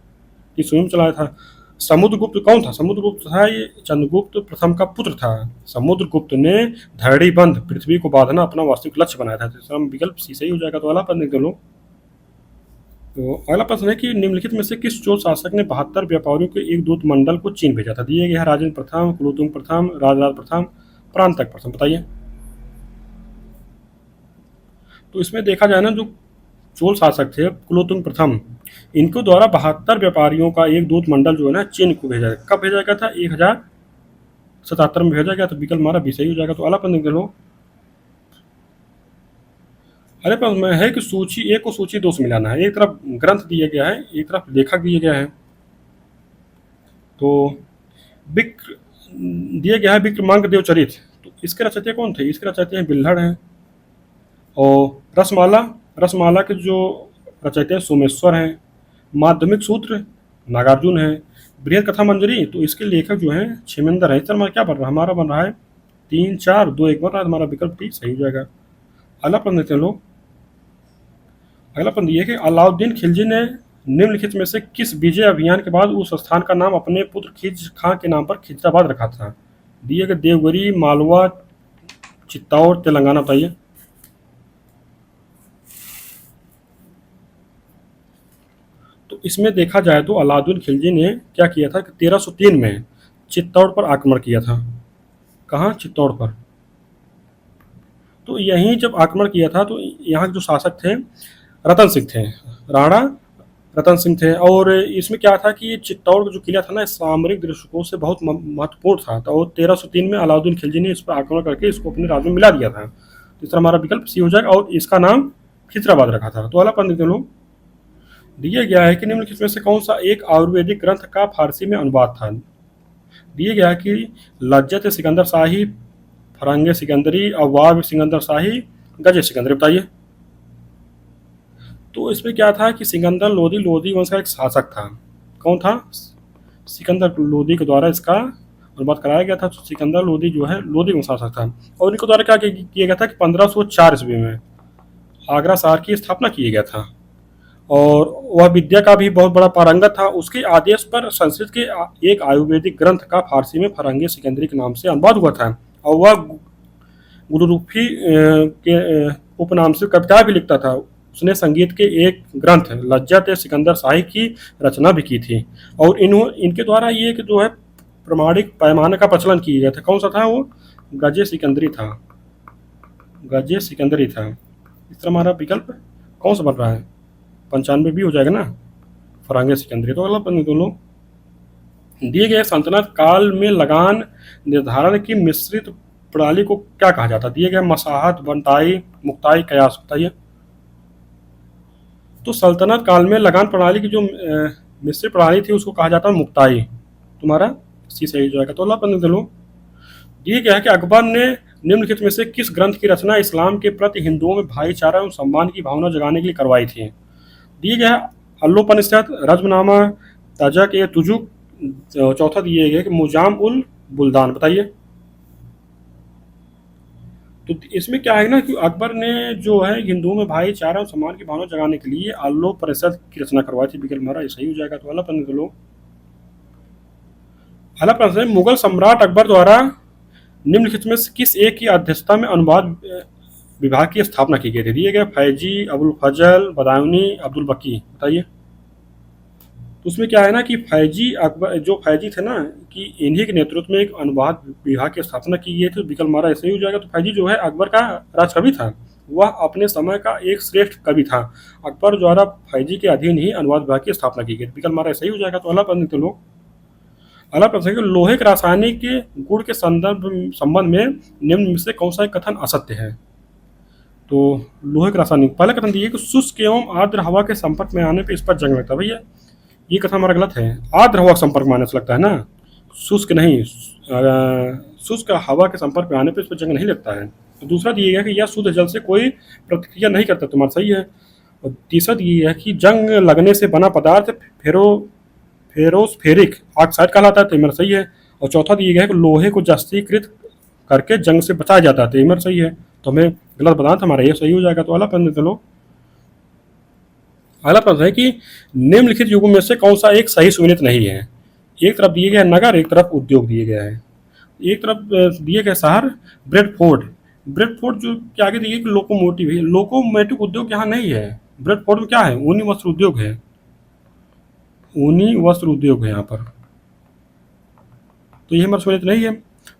300 में चलाया था। समुद्रगुप्त कौन था? समुद्रगुप्त था ये चंद्रगुप्त प्रथम का पुत्र था। समुद्रगुप्त ने धरणी बंध पृथ्वी को बांधना अपना वास्तविक लक्ष्य बनाया था। तो विकल्प सी सही हो जाएगा। तो अगला प्रश्न देख लो। तो अगला प्रश्न है कि निम्नलिखित में से किस चोल शासक ने 72 व्यापारियों के एक दूत मंडल को चीन भेजा था? दिए गए हैं राजेंद्र प्रथम, कुलोत्तुंग प्रथम, राजराज प्रथम, परांतक प्रथम। बताइए। तो इसमें देखा जाए ना, जो चोल शासक थे कुलोत्तुंग प्रथम, इनको द्वारा 72 व्यापारियों का एक दूत मंडल जो है ना चीन को भेजा गया। कब भेजा गया था? 1077 में भेजा गया। तो विकल्प हमारा भी सही हो जाएगा। तो अगला प्रश्न देख लो। अगले प्रश्न में है कि सूची ए को सूची 2 से मिलाना है। एक तरफ ग्रंथ दिया गया है, एक तरफ लेखक दिया गया है। तो विक्र दिया गया है विक्रमांक देव चरित। तो इसके रचयिता कौन थे? इसके रचयिता हैं बिल्हड़ हैं। और रसमाला, रसमाला के जो रचयिता हैं सोमेश्वर हैं। माध्यमिक सूत्र नागार्जुन है। बृहद कथा मंजरी, तो इसके लेखक जो हैं क्षेमेंद्र है। इस तरह हमारा क्या बन रहा है? हमारा बन रहा है 3 4 2 1 बन रहा है। हमारा विकल्प भी सही हो जाएगा। अगला प्रश्न देते हैं लोग। अगला प्रश्न ये है कि अलाउद्दीन खिलजी ने निम्नलिखित में से किस विजय अभियान के बाद उस स्थान का नाम अपने पुत्र खिज खां के नाम पर खिजराबाद रखा था? दिए गए देवगिरी, मालवा, चित्तौड़, तेलंगाना। बताइए। तो इसमें देखा जाए तो अलाउद्दीन खिलजी ने क्या किया था कि 1303 में चित्तौड़ पर आक्रमण किया था। कहाँ? चित्तौड़ पर। तो यहीं जब आक्रमण किया था तो यहाँ के जो शासक थे रतन सिंह थे, राणा रतन सिंह थे। और इसमें क्या था कि ये चित्तौड़ का जो किला था ना सामरिक दृष्टिकोण से बहुत महत्वपूर्ण था। तो 1303 में अलाउद्दीन खिलजी ने इस पर आक्रमण करके इसको अपने राज्य में मिला दिया था। तो इस तरह हमारा विकल्प सी हो जाएगा। और इसका नाम खिजराबाद रखा था। तो अगला प्रश्न देखते लोग। दिया गया है कि निम्नलिखित में से कौन सा एक आयुर्वेदिक ग्रंथ का फारसी में अनुवाद था? दिया गया है कि लज्जत सिकंदर शाही, फरंगे सिकंदरी, अवाब सिकंदर शाही, गजे सिकंदरी। बताइए। तो इसमें क्या था कि सिकंदर लोदी लोदी वंश का एक शासक था। कौन था? सिकंदर लोदी के द्वारा इसका अनुवाद कराया गया था। तो सिकंदर लोदी जो है लोदी वंश शासक था। और इनके द्वारा क्या किया गया था कि 1504 ईस्वी में आगरा शहर की स्थापना किया गया था। और वह विद्या का भी बहुत बड़ा पारंगत था। उसके आदेश पर संस्कृत के एक आयुर्वेदिक ग्रंथ का फारसी में फरंगे सिकंदरी के नाम से अनुवाद हुआ था। और वह गुरुरूफी के उपनाम से कविता भी लिखता था। उसने संगीत के एक ग्रंथ लज्जत सिकंदर शाही की रचना भी की थी। और इनके द्वारा ये जो है प्रमाणिक पैमाने का प्रचलन किया गया था। कौन सा था वो? गजे सिकंदरी था। गजे सिकंदरी था। इस तरह हमारा विकल्प कौन सा बन रहा है? 95 भी हो जाएगा ना। फरंगे सिकंदरी। तो अगला प्रश्न दोनों, दिए गए सल्तनत काल में लगान निर्धारण की मिश्रित प्रणाली को क्या कहा जाता है? दिए गए मसाहत, बंटाई, मुक्ताई, कयास। बताइए। तो सल्तनत काल में लगान प्रणाली की जो मिश्रित प्रणाली थी उसको कहा जाता है मुक्ताई। तुम्हारा सी सही हो जाएगा। तो अगला प्रश्न लो, दिए गया है कि अकबर ने निम्नलिखित में से किस ग्रंथ की रचना इस्लाम के प्रति हिंदुओं में भाईचारा एवं सम्मान की भावना जगाने के लिए करवाई थी? दिए गया है अल्लोपनिषद, रजमनामा, तजक ए तुजुक। चौथा दिए गया कि मुजाम उल बुल्दान। बताइए। तो इसमें क्या है ना कि अकबर ने जो है हिंदुओं में भाईचारा और सम्मान की भावना जगाने के लिए अल्लोपनिषद की रचना करवाई थी। विकल्प हमारा सही हो जाएगा। तो अगला प्रश्न लो, अगला प्रश्न है, मुगल सम्राट अकबर द्वारा निम्नलिखित में से किस एक की अध्यक्षता में अनुवाद विभाग की स्थापना की गई थी? दिए गए फैजी, अबुल फजल, बदायूनी, अब्दुल बकी। बताइए। तो उसमें क्या है ना कि फैजी अकबर जो फैजी थे ना कि इन्हीं के नेतृत्व में एक अनुवाद विभाग की स्थापना की गई थी। विकल्प हमारा ऐसे ही हो जाएगा। तो फैजी जो है अकबर का राजकवि था, वह अपने समय का एक श्रेष्ठ कवि था। अकबर द्वारा फैजी के अधीन ही अनुवाद विभाग की स्थापना की गई। विकल्प हमारा ऐसे ही हो जाएगा। तो अगला प्रश्न तो लोग, अगला प्रश्न है कि लोहे के रासायनिक गुण के संबंध में निम्न में से कौन सा एक कथन असत्य है? तो लोहे के रासायनिक, पहला कथन दिए कि शुष्क एवं आर्द्र हवा के संपर्क में आने पर इस पर जंग लगता है। भैया ये कथन हमारा गलत है। आर्द्र हवा के संपर्क में आने से लगता है ना, शुष्क नहीं। शुष्क हवा के संपर्क में आने पर इस पर जंग नहीं लगता है। तो दूसरा दिया गया कि यह शुद्ध जल से कोई प्रतिक्रिया नहीं करता। तुम्हारा सही है। और तीसरा दिया गया कि जंग लगने से बना पदार्थ फेरोस्फेरिक ऑक्साइड कहलाता है। तो मेरा सही है। और चौथा दिया गया है कि लोहे को जस्तीकृत करके जंग से बचाया जाता है। तो मेरा सही है। तो हमें गलत बताना था, हमारा ये सही हो जाएगा। तो अगला प्रश्न चलो, अगला प्रश्न है कि निम्नलिखित युगों में से कौन सा एक सही सुमेलित नहीं है? एक तरफ दिए गया नगर, एक तरफ उद्योग दिए गया है। एक तरफ दिए गए शहर ब्रेडफोर्ड, ब्रेडफोर्ड जो के आगे दिए कि लोकोमोटिव है। लोकोमोटिव उद्योग यहाँ नहीं है। ब्रेडफोर्ड में क्या है? ऊनी वस्त्र उद्योग है। ऊनी वस्त्र उद्योग है यहाँ पर। तो ये हमारा सुमेलित नहीं है।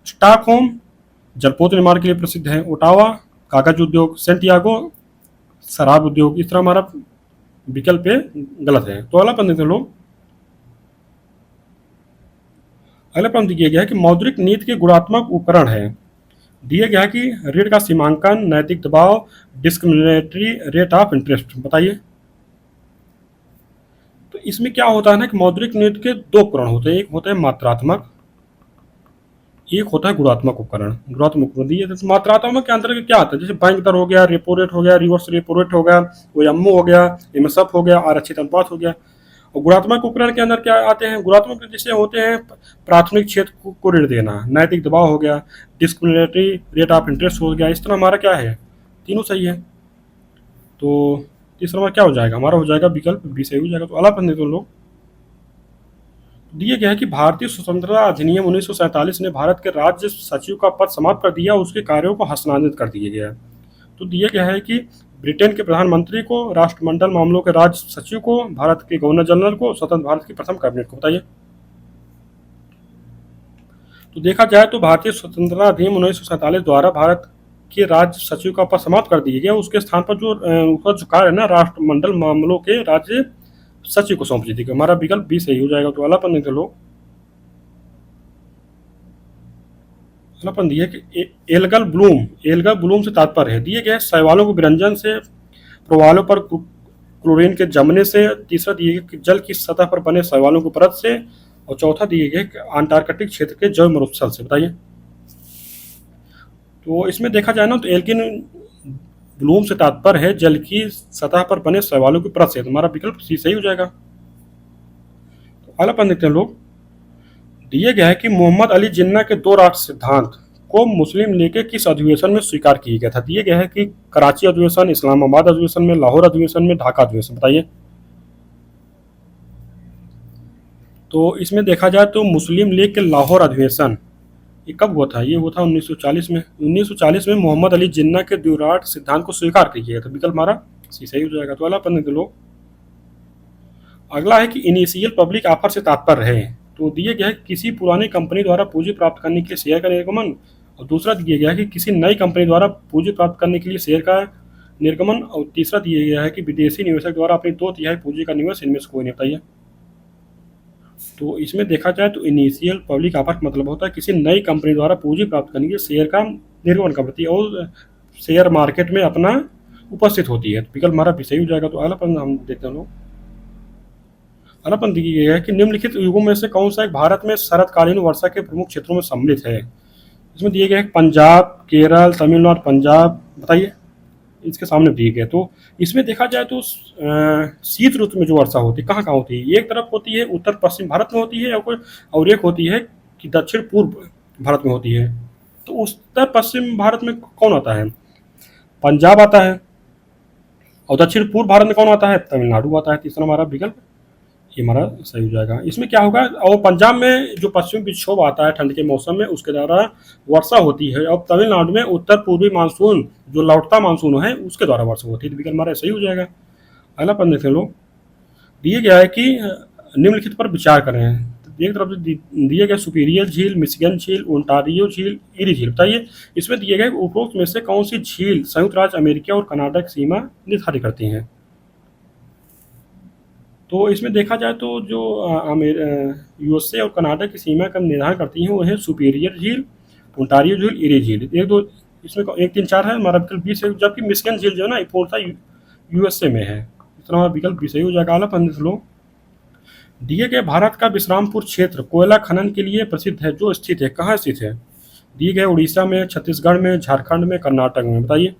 स्टॉकहोम जलपोत निर्माण के लिए प्रसिद्ध है। ओटावा कागज उद्योग। सेंटियागो शराब उद्योग। इस तरह हमारा विकल्प पे गलत है। तो अगला प्रश्न लोग, अगला प्रश्न दिया गया है कि मौद्रिक नीति के गुणात्मक उपकरण है। दिया गया है कि ऋण का सीमांकन, नैतिक दबाव, डिस्क्रिमिनेटरी रेट ऑफ इंटरेस्ट। बताइए। तो इसमें क्या होता है ना कि मौद्रिक नीति के दो उपकरण होते हैं, एक होता है मात्रात्मक, एक होता है गुणात्मक उपकरण। गुणात्मक उपकरण दिए तो मात्रात्मक के अंतर्गत क्या आता है? जैसे बैंक दर हो गया, रेपो रेट हो गया, रिवर्स रेपो रेट हो गया, ओएमओ हो गया, एमएसएफ हो गया, आरक्षित अनुपात हो गया। और गुणात्मक उपकरण के अंदर क्या आते हैं? गुणात्मक जैसे होते हैं प्राथमिक क्षेत्र को ऋण देना, नैतिक दबाव हो गया, डिस्क्रिमिनेटरी रेट ऑफ इंटरेस्ट हो गया। इस तरह हमारा क्या है? तीनों सही है। तो तीसरा हमारा क्या हो जाएगा? हमारा हो जाएगा विकल्प बी सही हो जाएगा। तो अगला प्रश्न तो लोग, दिया गया है कि भारतीय स्वतंत्रता अधिनियम 1947 ने भारत के राज्य सचिव का पद समाप्त कर दिया, उसके कार्यों को हस्तांतरित कर दिया गया। तो दिया गया है कि ब्रिटेन के प्रधानमंत्री को, राष्ट्रमंडल मामलों के राज्य सचिव को, भारत के गवर्नर जनरल को, स्वतंत्र भारत की प्रथम कैबिनेट को। बताइए। तो देखा जाए तो भारतीय स्वतंत्रता अधिनियम 1947 द्वारा भारत के राज्य सचिव का पद समाप्त कर दिया गया। उसके स्थान पर जो कार्य है ना राष्ट्रमंडल मामलों के राज्य सचिव को सौंप दी थी। हमारा विकल्प बी सही हो जाएगा। तो अगला प्रश्न लो, अगला प्रश्न दिया कि एल्गल ब्लूम से तात्पर्य है। दिए गए शैवालों को विरंजन से, प्रवालों पर क्लोरीन के जमने से, तीसरा दिए गए कि जल की सतह पर बने शैवालों की परत से, और चौथा दिए गए कि अंटार्कटिक क्षेत्र के जैव मरुस्थल से। बताइए। तो इसमें देखा जाए ना तो एल्गिन ब्लूम से तात्पर्य है जल की सतह पर बने शैवालों की परत से। हमारा विकल्प सी सही हो जाएगा। तो अगला प्रश्न देखते हैं लोग, दिए गया है कि मोहम्मद अली जिन्ना के दो राष्ट्र सिद्धांत को मुस्लिम लीग के किस अधिवेशन में स्वीकार किया गया था? दिए गया है कि कराची अधिवेशन, इस्लामाबाद अधिवेशन में, लाहौर अधिवेशन में, ढाका अधिवेशन। बताइए। तो इसमें देखा जाए तो मुस्लिम लीग के लाहौर अधिवेशन ये कब हुआ था? ये हुआ था 1940 में। 1940 में मोहम्मद अली जिन्ना के द्विराष्ट्र सिद्धांत को स्वीकार किया गया था। विकल्प हमारा सी सही हो जाएगा। तो अगला प्रश्न लो, अगला है कि इनिशियल पब्लिक ऑफर से तात्पर्य है। तो दिए गया है किसी पुरानी कंपनी द्वारा पूंजी प्राप्त करने के लिए शेयर का निर्गमन, और दूसरा दिया गया है कि किसी नई कंपनी द्वारा पूंजी प्राप्त करने के लिए शेयर का निर्गमन, और तीसरा दिया गया है कि विदेशी निवेशक द्वारा अपनी 2/3 पूंजी का निवेश। इनमें से कोई नहीं। बताइए। तो इसमें देखा जाए तो इनिशियल पब्लिक ऑफर का मतलब होता है किसी नई कंपनी द्वारा पूंजी प्राप्त करने के शेयर का निर्माण करती है और शेयर मार्केट में अपना उपस्थित होती है। तो विकल्प हमारा भी सही हो जाएगा। तो अगला प्रश्न हम देखते हैं लोग। अगला प्रश्न दी गई है कि निम्नलिखित युगों में से कौन सा एक भारत में शरतकालीन वर्षा के प्रमुख क्षेत्रों में सम्मिलित है। इसमें दिए गए हैं पंजाब, केरल, तमिलनाडु, पंजाब, बताइए इसके सामने दिए गए। तो इसमें देखा जाए तो शीत ऋतु में जो वर्षा होती है कहाँ कहाँ होती है, एक तरफ होती है उत्तर पश्चिम भारत में होती है और एक होती है कि दक्षिण पूर्व भारत में होती है। तो उत्तर पश्चिम भारत में कौन आता है, पंजाब आता है, और दक्षिण पूर्व भारत में कौन आता है, तमिलनाडु आता है। तीसरा हमारा विकल्प ये हमारा सही हो जाएगा। इसमें क्या होगा, और पंजाब में जो पश्चिमी विक्षोभ आता है ठंड के मौसम में उसके द्वारा वर्षा होती है, और तमिलनाडु में उत्तर पूर्वी मानसून जो लौटता मानसून है उसके द्वारा वर्षा होती है। तो विकल्प हमारा सही हो जाएगा। अगला प्रश्न देखें लोग, दिए गया है कि निम्नलिखित पर विचार करें। तो एक तरफ से दिए गए सुपीरियर झील, मिशिगन झील, ओंटारियो झील, इरी झील, बताइए इसमें दिए गए उपरोक्त में से कौन सी झील संयुक्त राज्य अमेरिका और कनाडा की सीमा निर्धारित करती हैं। तो इसमें देखा जाए तो जो यूएसए और कनाडा की सीमा का निर्धारण करती हैं वो है सुपीरियर झील, ओंटारियो झील, इरी झील। एक दो इसमें 1, 3, 4 है, हमारा विकल्प बी है, जबकि मिशिगन झील जो है ना ये पूर्णतः यूएसए में है। इतना हमारा विकल्प भी सही हो जाएगा। अगला प्रश्न लो, दिए गए भारत का विश्रामपुर क्षेत्र कोयला खनन के लिए प्रसिद्ध है जो स्थित है, कहाँ स्थित है। दिए गए उड़ीसा में, छत्तीसगढ़ में, झारखंड में, कर्नाटक में, बताइए।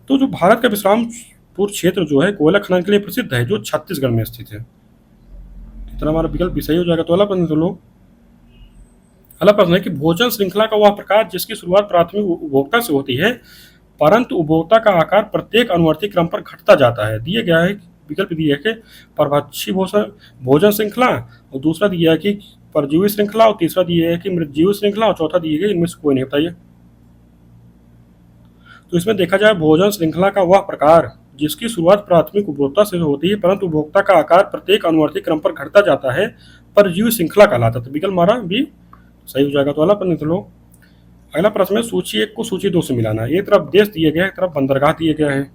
तो जो भारत का विश्रामपुर क्षेत्र जो है कोयला खनन के लिए प्रसिद्ध है जो छत्तीसगढ़ में स्थित है। इतना हमारा विकल्प भी सही हो जाएगा। तो अगला प्रश्न सुनो। अगला प्रश्न है कि भोजन श्रृंखला का वह प्रकार जिसकी शुरुआत प्राथमिक उपभोक्ता से होती है परंतु उपभोक्ता का आकार प्रत्येक अनुवर्ती क्रम पर घटता जाता है। दिए गया है विकल्प दिया है कि परभक्षी भोजन श्रृंखला, और दूसरा दिया है कि परजीवी श्रृंखला, और तीसरा दिया है कि मृतजीवी श्रृंखला, और चौथा दिया है इनमें से कोई नहीं, बताइए। तो इसमें देखा जाए भोजन श्रृंखला का वह प्रकार जिसकी शुरुआत प्राथमिक उपभोक्ता से होती है परंतु उपभोक्ता का आकार प्रत्येक अनुवर्ती क्रम पर घटता जाता है, परजीवी श्रृंखला कहलाता है। तो विकल्प हमारा भी सही हो जाएगा। तो अगला प्रश्न लो। अगला प्रश्न में सूची 1 को सूची 2 से मिलाना है। एक तरफ देश दिए गए, एक तरफ बंदरगाह दिए गए हैं।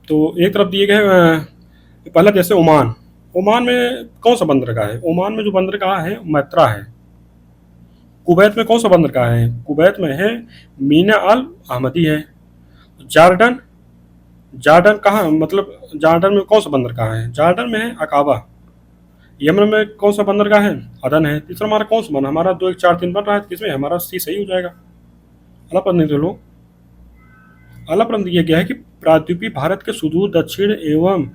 तो एक तरफ दिए गए पहला देश है ओमान। ओमान में कौन सा बंदरगाह है, ओमान में जो बंदरगाह है मैत्रा है। कुवैत में कौन सा बंदरगाह है, कुवैत में है मीना अल अहमदी है। जॉर्डन, जॉर्डन कहाँ, मतलब जॉर्डन में कौन सा बंदरगाह है, जॉर्डन में है अकाबा। यमन में कौन सा बंदरगाह है, अदन है। तीसरा हमारा कौन सा बना, हमारा 2, 1, 4, 3 बन रहा है, किसमें हमारा सी सही हो जाएगा। अगला प्रश्न देख लो। अगला प्रश्न दिया गया है कि प्रायद्वीपीय भारत के सुदूर दक्षिण एवं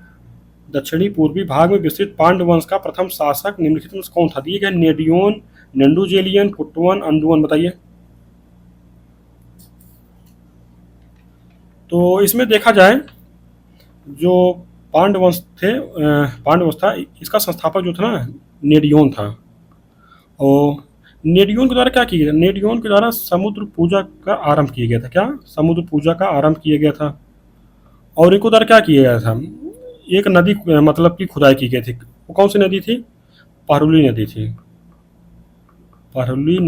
दक्षिणी पूर्वी भाग में विस्तृत पांड्य वंश का प्रथम शासक निम्नलिखित में से कौन था। दिए गए नेडियोन, नेंडुजेलियन, कुट्टवन, अंडुवन, बताइए। तो इसमें देखा जाए जो पांडवंश थे, पांडवंश था, इसका संस्थापक जो था ना नेडियोन था। और नेडियोन के द्वारा क्या किया गया, नेडियोन के द्वारा समुद्र पूजा का आरंभ किया गया था। क्या, समुद्र पूजा का आरंभ किया गया था। और इनको द्वारा क्या किया गया था, एक नदी मतलब की खुदाई की गई थी। वो कौन सी नदी थी, पारुली नदी थी। पारुली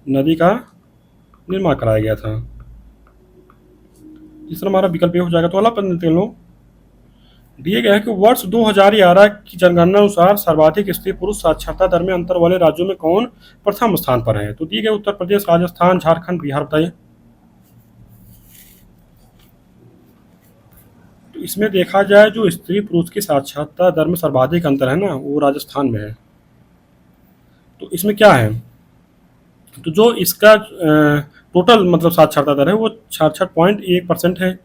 नदी का निर्माण कराया गया था। तीसरा हमारा विकल्प हो जाएगा। तो अगला प्रश्न देख लो। दिए गया है कि वर्ष 2011 की जनगणना अनुसार सर्वाधिक स्त्री पुरुष साक्षरता दर में अंतर वाले राज्यों में कौन प्रथम स्थान पर है। तो दिए गए उत्तर प्रदेश, राजस्थान, झारखंड, बिहार, बताइए। तो इसमें देखा जाए जो स्त्री पुरुष की साक्षरता दर में सर्वाधिक अंतर है ना वो राजस्थान में है। तो इसमें क्या है, तो जो इसका टोटल मतलब साक्षरता दर है वो 66.1% है,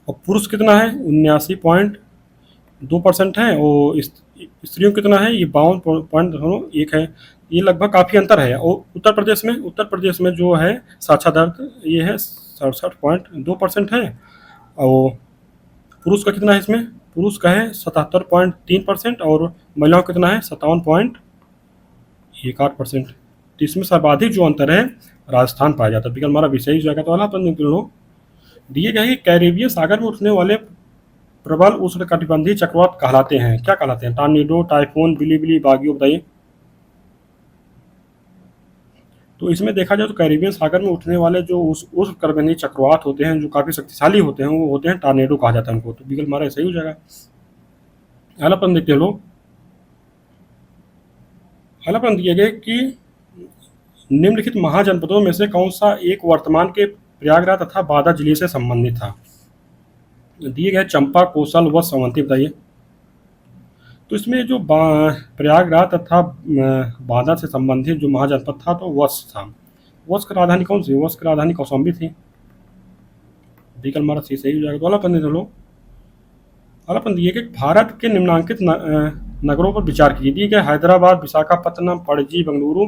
और पुरुष कितना है 79.2% है, और स्त्रियों कितना है ये 52.1 है। ये लगभग काफ़ी अंतर है। और उत्तर प्रदेश में जो है साक्षरता दर ये है 67.2% है, और पुरुष का कितना है, इसमें पुरुष का है 77.3%, और महिलाओं का कितना है 57.18%। तो इसमें सर्वाधिक जो अंतर है राजस्थान पाया जाता है। विकल्प हमारा विषय हो जाएगा। तो अगला प्रश्न लो। दिए गए कि कैरेबियन सागर में उठने वाले प्रबल उष्णकटिबंधीय चक्रवात कहलाते हैं, क्या कहलाते हैं, टॉर्नेडो, टाइफून, बिलीबिली, बागियो, बताइए। तो इसमें देखा जाए तो कैरिबियन सागर में उठने वाले जो उस उष्णकटिबंधीय चक्रवात होते हैं, जो काफ़ी शक्तिशाली होते हैं, वो होते हैं टॉर्नेडो कहा जाता है उनको। तो बिगल मारा सही हो जाएगा। अगला प्रश्न देखते हैं लोग। अगला प्रश्न दिया गया कि निम्नलिखित महाजनपदों में से कौन सा एक वर्तमान के प्रयागराज तथा बांदा जिले से संबंधित था? दिए गए चंपा, कौशल व अवंती, बताइए। तो इसमें जो प्रयागराज तथा बांदा से संबंधित जो महाजनपद था तो वत्स था। वत्स की राजधानी कौन सी? वत्स की राजधानी कौशाम्बी थी। विकल्प हमारा सही हो जाएगा। तो अलापन देख लो। अलापन दिए कि भारत के निम्नांकित नगरों पर विचार कीजिए। दिए गए हैदराबाद, विशाखापत्तनम, पणजी, बेंगलुरु।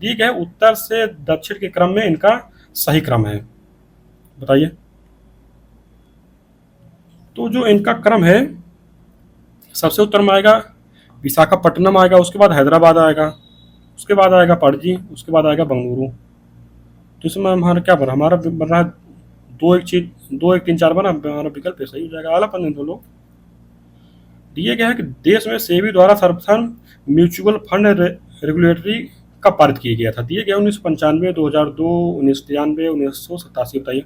दिए गए उत्तर से दक्षिण के क्रम में इनका सही क्रम है, बताइए। तो जो इनका क्रम है, सबसे उत्तर में आएगा विशाखापट्टनम आएगा, उसके बाद हैदराबाद आएगा, उसके बाद आएगा पणजी, उसके बाद आएगा बेंगलुरु। तो इसमें हमारा क्या बना? हमारा बन रहा है 2 1 3 4 बना, हमारा विकल्प सही हो जाएगा। आला पन्ने दो लोग। दिए गया है कि देश में सेबी द्वारा सर्वप्रथम म्यूचुअल फंड रेगुलेटरी कब पारित किया गया था? दिए गए 1995, 2002, 1993, 1987, बताइए।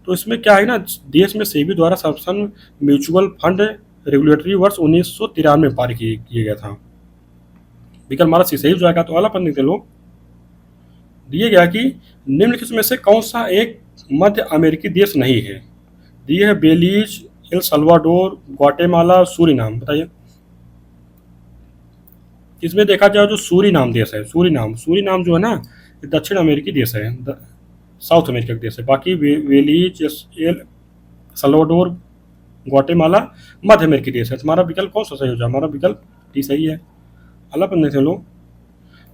तो इसमें क्या है ना, देश में सेबी द्वारा सर्वप्रथम म्यूचुअल फंड रेगुलेटरी वर्ष 1993 में पारित किया गया था। विकल्प हमारा सही हो जाएगा। तो अगला प्रश्न देखते लोग। दिए गया कि निम्नलिखित में से कौन सा एक मध्य अमेरिकी देश नहीं है? दिए है बेलीज, एल सल्वाडोर, ग्वाटेमाला, सूरीनाम, बताइए। इसमें देखा जाए जो सूरीनाम देश है, सूरीनाम जो है ना, ये दक्षिण अमेरिकी देश है, साउथ अमेरिका का देश है। बाकी बेलीज, एल सल्वाडोर, ग्वाटेमाला मध्य अमेरिकी देश है। तुम्हारा विकल्प कौन सा सही हो जाए? हमारा विकल्प डी सही है। अगला प्रश्न देखते लोग।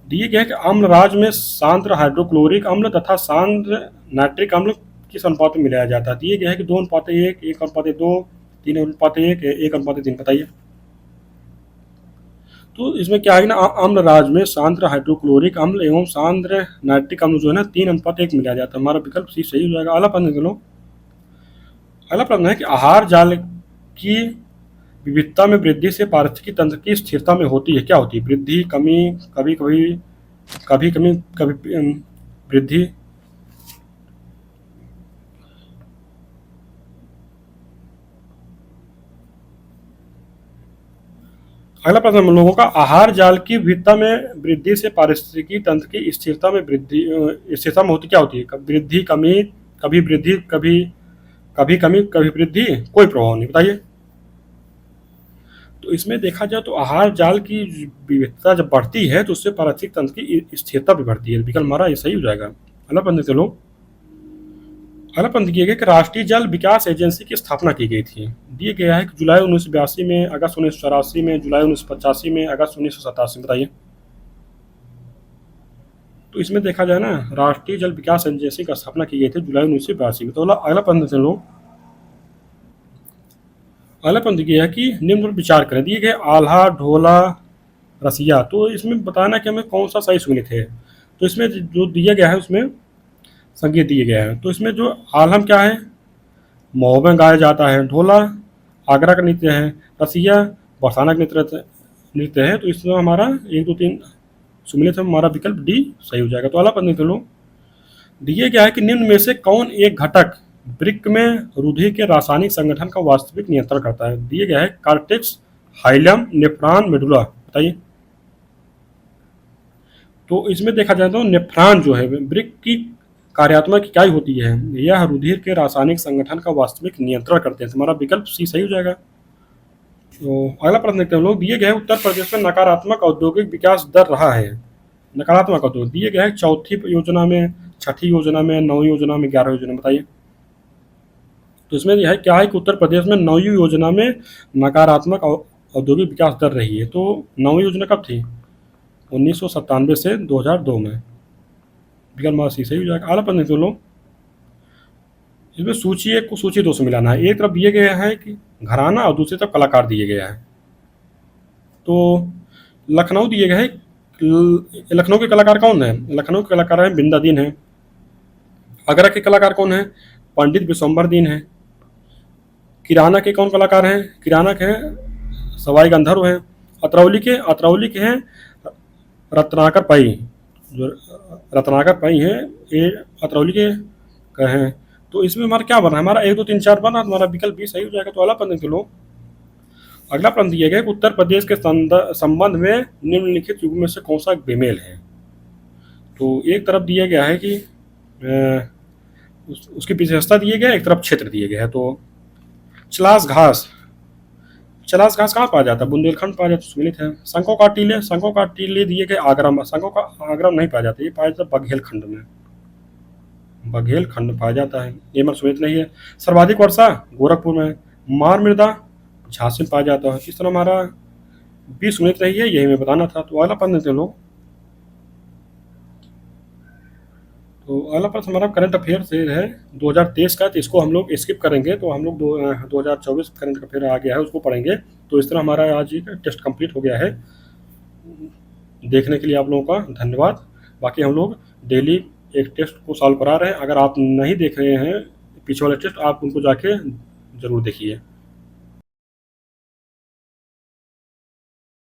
दिए गए कि अम्ल राज में सांद्र हाइड्रोक्लोरिक अम्ल तथा सांद्र नाइट्रिक अम्ल किस अनुपात में मिलाया जाता है? दिए गए है कि 2:1, 1:2, 3:1, 1:3, बताइए। तो इसमें क्या है ना, अम्ल राज में सांद्र हाइड्रोक्लोरिक अम्ल एवं सांद्र नाइट्रिक अम्ल जो है ना 3:1 मिलाया जाता है। हमारा विकल्प सी सही हो जाएगा। अगला प्रश्न देख लो। अगला प्रश्न है कि आहार जाल की विविधता में वृद्धि से पारिस्थितिकी तंत्र की स्थिरता में होती है, क्या होती है? वृद्धि, कमी, कभी कभी कभी कमी, कभी वृद्धि। अगला प्रश्न हम लोगों का, आहार जाल की विविधता में वृद्धि से पारिस्थितिकी तंत्र की स्थिरता में वृद्धि, स्थिरता में होती क्या होती है? वृद्धि, कमी, कभी वृद्धि, कभी कमी, कभी वृद्धि, कोई प्रभाव नहीं, बताइए। तो इसमें देखा जाए तो आहार जाल की विविधता जब बढ़ती है तो उससे पारिस्थितिक तंत्र की स्थिरता भी बढ़ती है। विकल्प हमारा ये सही हो जाएगा। अगला प्रश्न चलो। अगला प्रश्न किया गया कि राष्ट्रीय जल विकास एजेंसी की स्थापना की गई थी। दिए गया है कि जुलाई 1982 में, अगस्त 1984 में, जुलाई 1985 में, अगस्त 1987 में, बताइए। तो इसमें देखा जाए ना, राष्ट्रीय जल विकास एजेंसी की स्थापना की गई थी जुलाई 1982 में। तो अगला प्रश्न चलो। अगला प्रश्न दिया है कि निम्न पर विचार करें। दिए गए आल्हा, ढोला, रसिया। तो इसमें बताना कि हमें कौन सा सही सुनित है। तो इसमें जो दिया गया है उसमें संगीत दिया गया है। तो इसमें जो आलम क्या है, मऊ में गाया जाता है। ढोला आगरा का नृत्य है। रसिया बरसाना का नृत्य है। तो इसमें हमारा 1 2 3 सुमिलित है। हमारा विकल्प डी सही हो जाएगा। तो अगला प्रश्न देख लो। दिए गया है कि निम्न में से कौन एक घटक वृक्क में रुधिर के रासायनिक संगठन का वास्तविक नियंत्रण करता है? दिए गया है कार्टेक्स, हाइलम, नेफ्रॉन, मेडुला, बताइए। तो इसमें देखा जाए तो नेफ्रॉन जो है वृक्क की कार्यात्मक इकाई होती है। यह रुधिर के रासायनिक संगठन का वास्तविक नियंत्रण करते हैं। हमारा विकल्प सी सही हो जाएगा। तो अगला प्रश्न देखते हैं लोग। दिए गए उत्तर प्रदेश में नकारात्मक औद्योगिक विकास दर रहा है। नकारात्मक औद्योगिक दिए गए है चौथी योजना में, छठी योजना में, 9वीं योजना में, 11वीं योजना में, बताइए। तो इसमें यह क्या है कि उत्तर प्रदेश में 9वीं योजना में नकारात्मक औद्योगिक विकास दर रही है। तो 9वीं योजना कब थी? 1997 से 2002 में। विकल्प हमारा सी सही हो जाएगा। अगला प्रश्न लो। इसमें सूची 1 को सूची 2 से मिलाना है। एक तरफ दिए गए हैं कि घराना और दूसरी तरफ कलाकार दिए गए हैं। तो लखनऊ दिए गए हैं। लखनऊ के कलाकार कौन है? लखनऊ के कलाकार हैं बिंदादीन है। आगरा के कलाकार कौन है? पंडित विश्वम्बर दीन है। किराना के कौन कलाकार हैं? किराना के हैं सवाई गंधर्व हैं। अतरौली के हैं रत्नाकर पई, जो रत्नाकर पई है, ये अतरौली के हैं। तो इसमें हमारा क्या बना, हमारा 1 2 3 4 बना, हमारा विकल्प भी सही हो जाएगा। तो अगला प्रश्न के लोग, अगला प्रश्न दिया गया कि उत्तर प्रदेश के संबंध में निम्नलिखित युग में से कौन सा एक बेमेल है। तो एक तरफ दिया गया है कि उसकी विशेषता दिए गया, एक तरफ क्षेत्र दिए गया है। तो चलास घास, चलास घास कहाँ पाया जाता है, बुंदेलखंड पाया जाता है, सुमिलित है। शंखों का टीले दिए गए आगरा में, शंखों का आगरा नहीं पाया जाता, ये पाया जाता है बघेलखंड में, बघेलखंड पाया जाता है, ये में सुमिलित नहीं है। सर्वाधिक वर्षा गोरखपुर में, मार मृदा झांसी में पाया जाता है। इस तरह हमारा भी सुमिलित नहीं है, यही मैं बताना था। तो अगला प्रश्न देते लोग, तो अगला प्रश्न हमारा करंट अफेयर से है 2023 का, तो इसको हम लोग स्किप करेंगे। तो हम लोग 2024 करंट अफेयर आ गया है, उसको पढ़ेंगे। तो इस तरह हमारा आज का टेस्ट कंप्लीट हो गया है। देखने के लिए आप लोगों का धन्यवाद। बाकी हम लोग डेली एक टेस्ट को सॉल्व करा रहे हैं। अगर आप नहीं देख रहे हैं पीछे वाले टेस्ट, आप उनको जाके ज़रूर देखिए।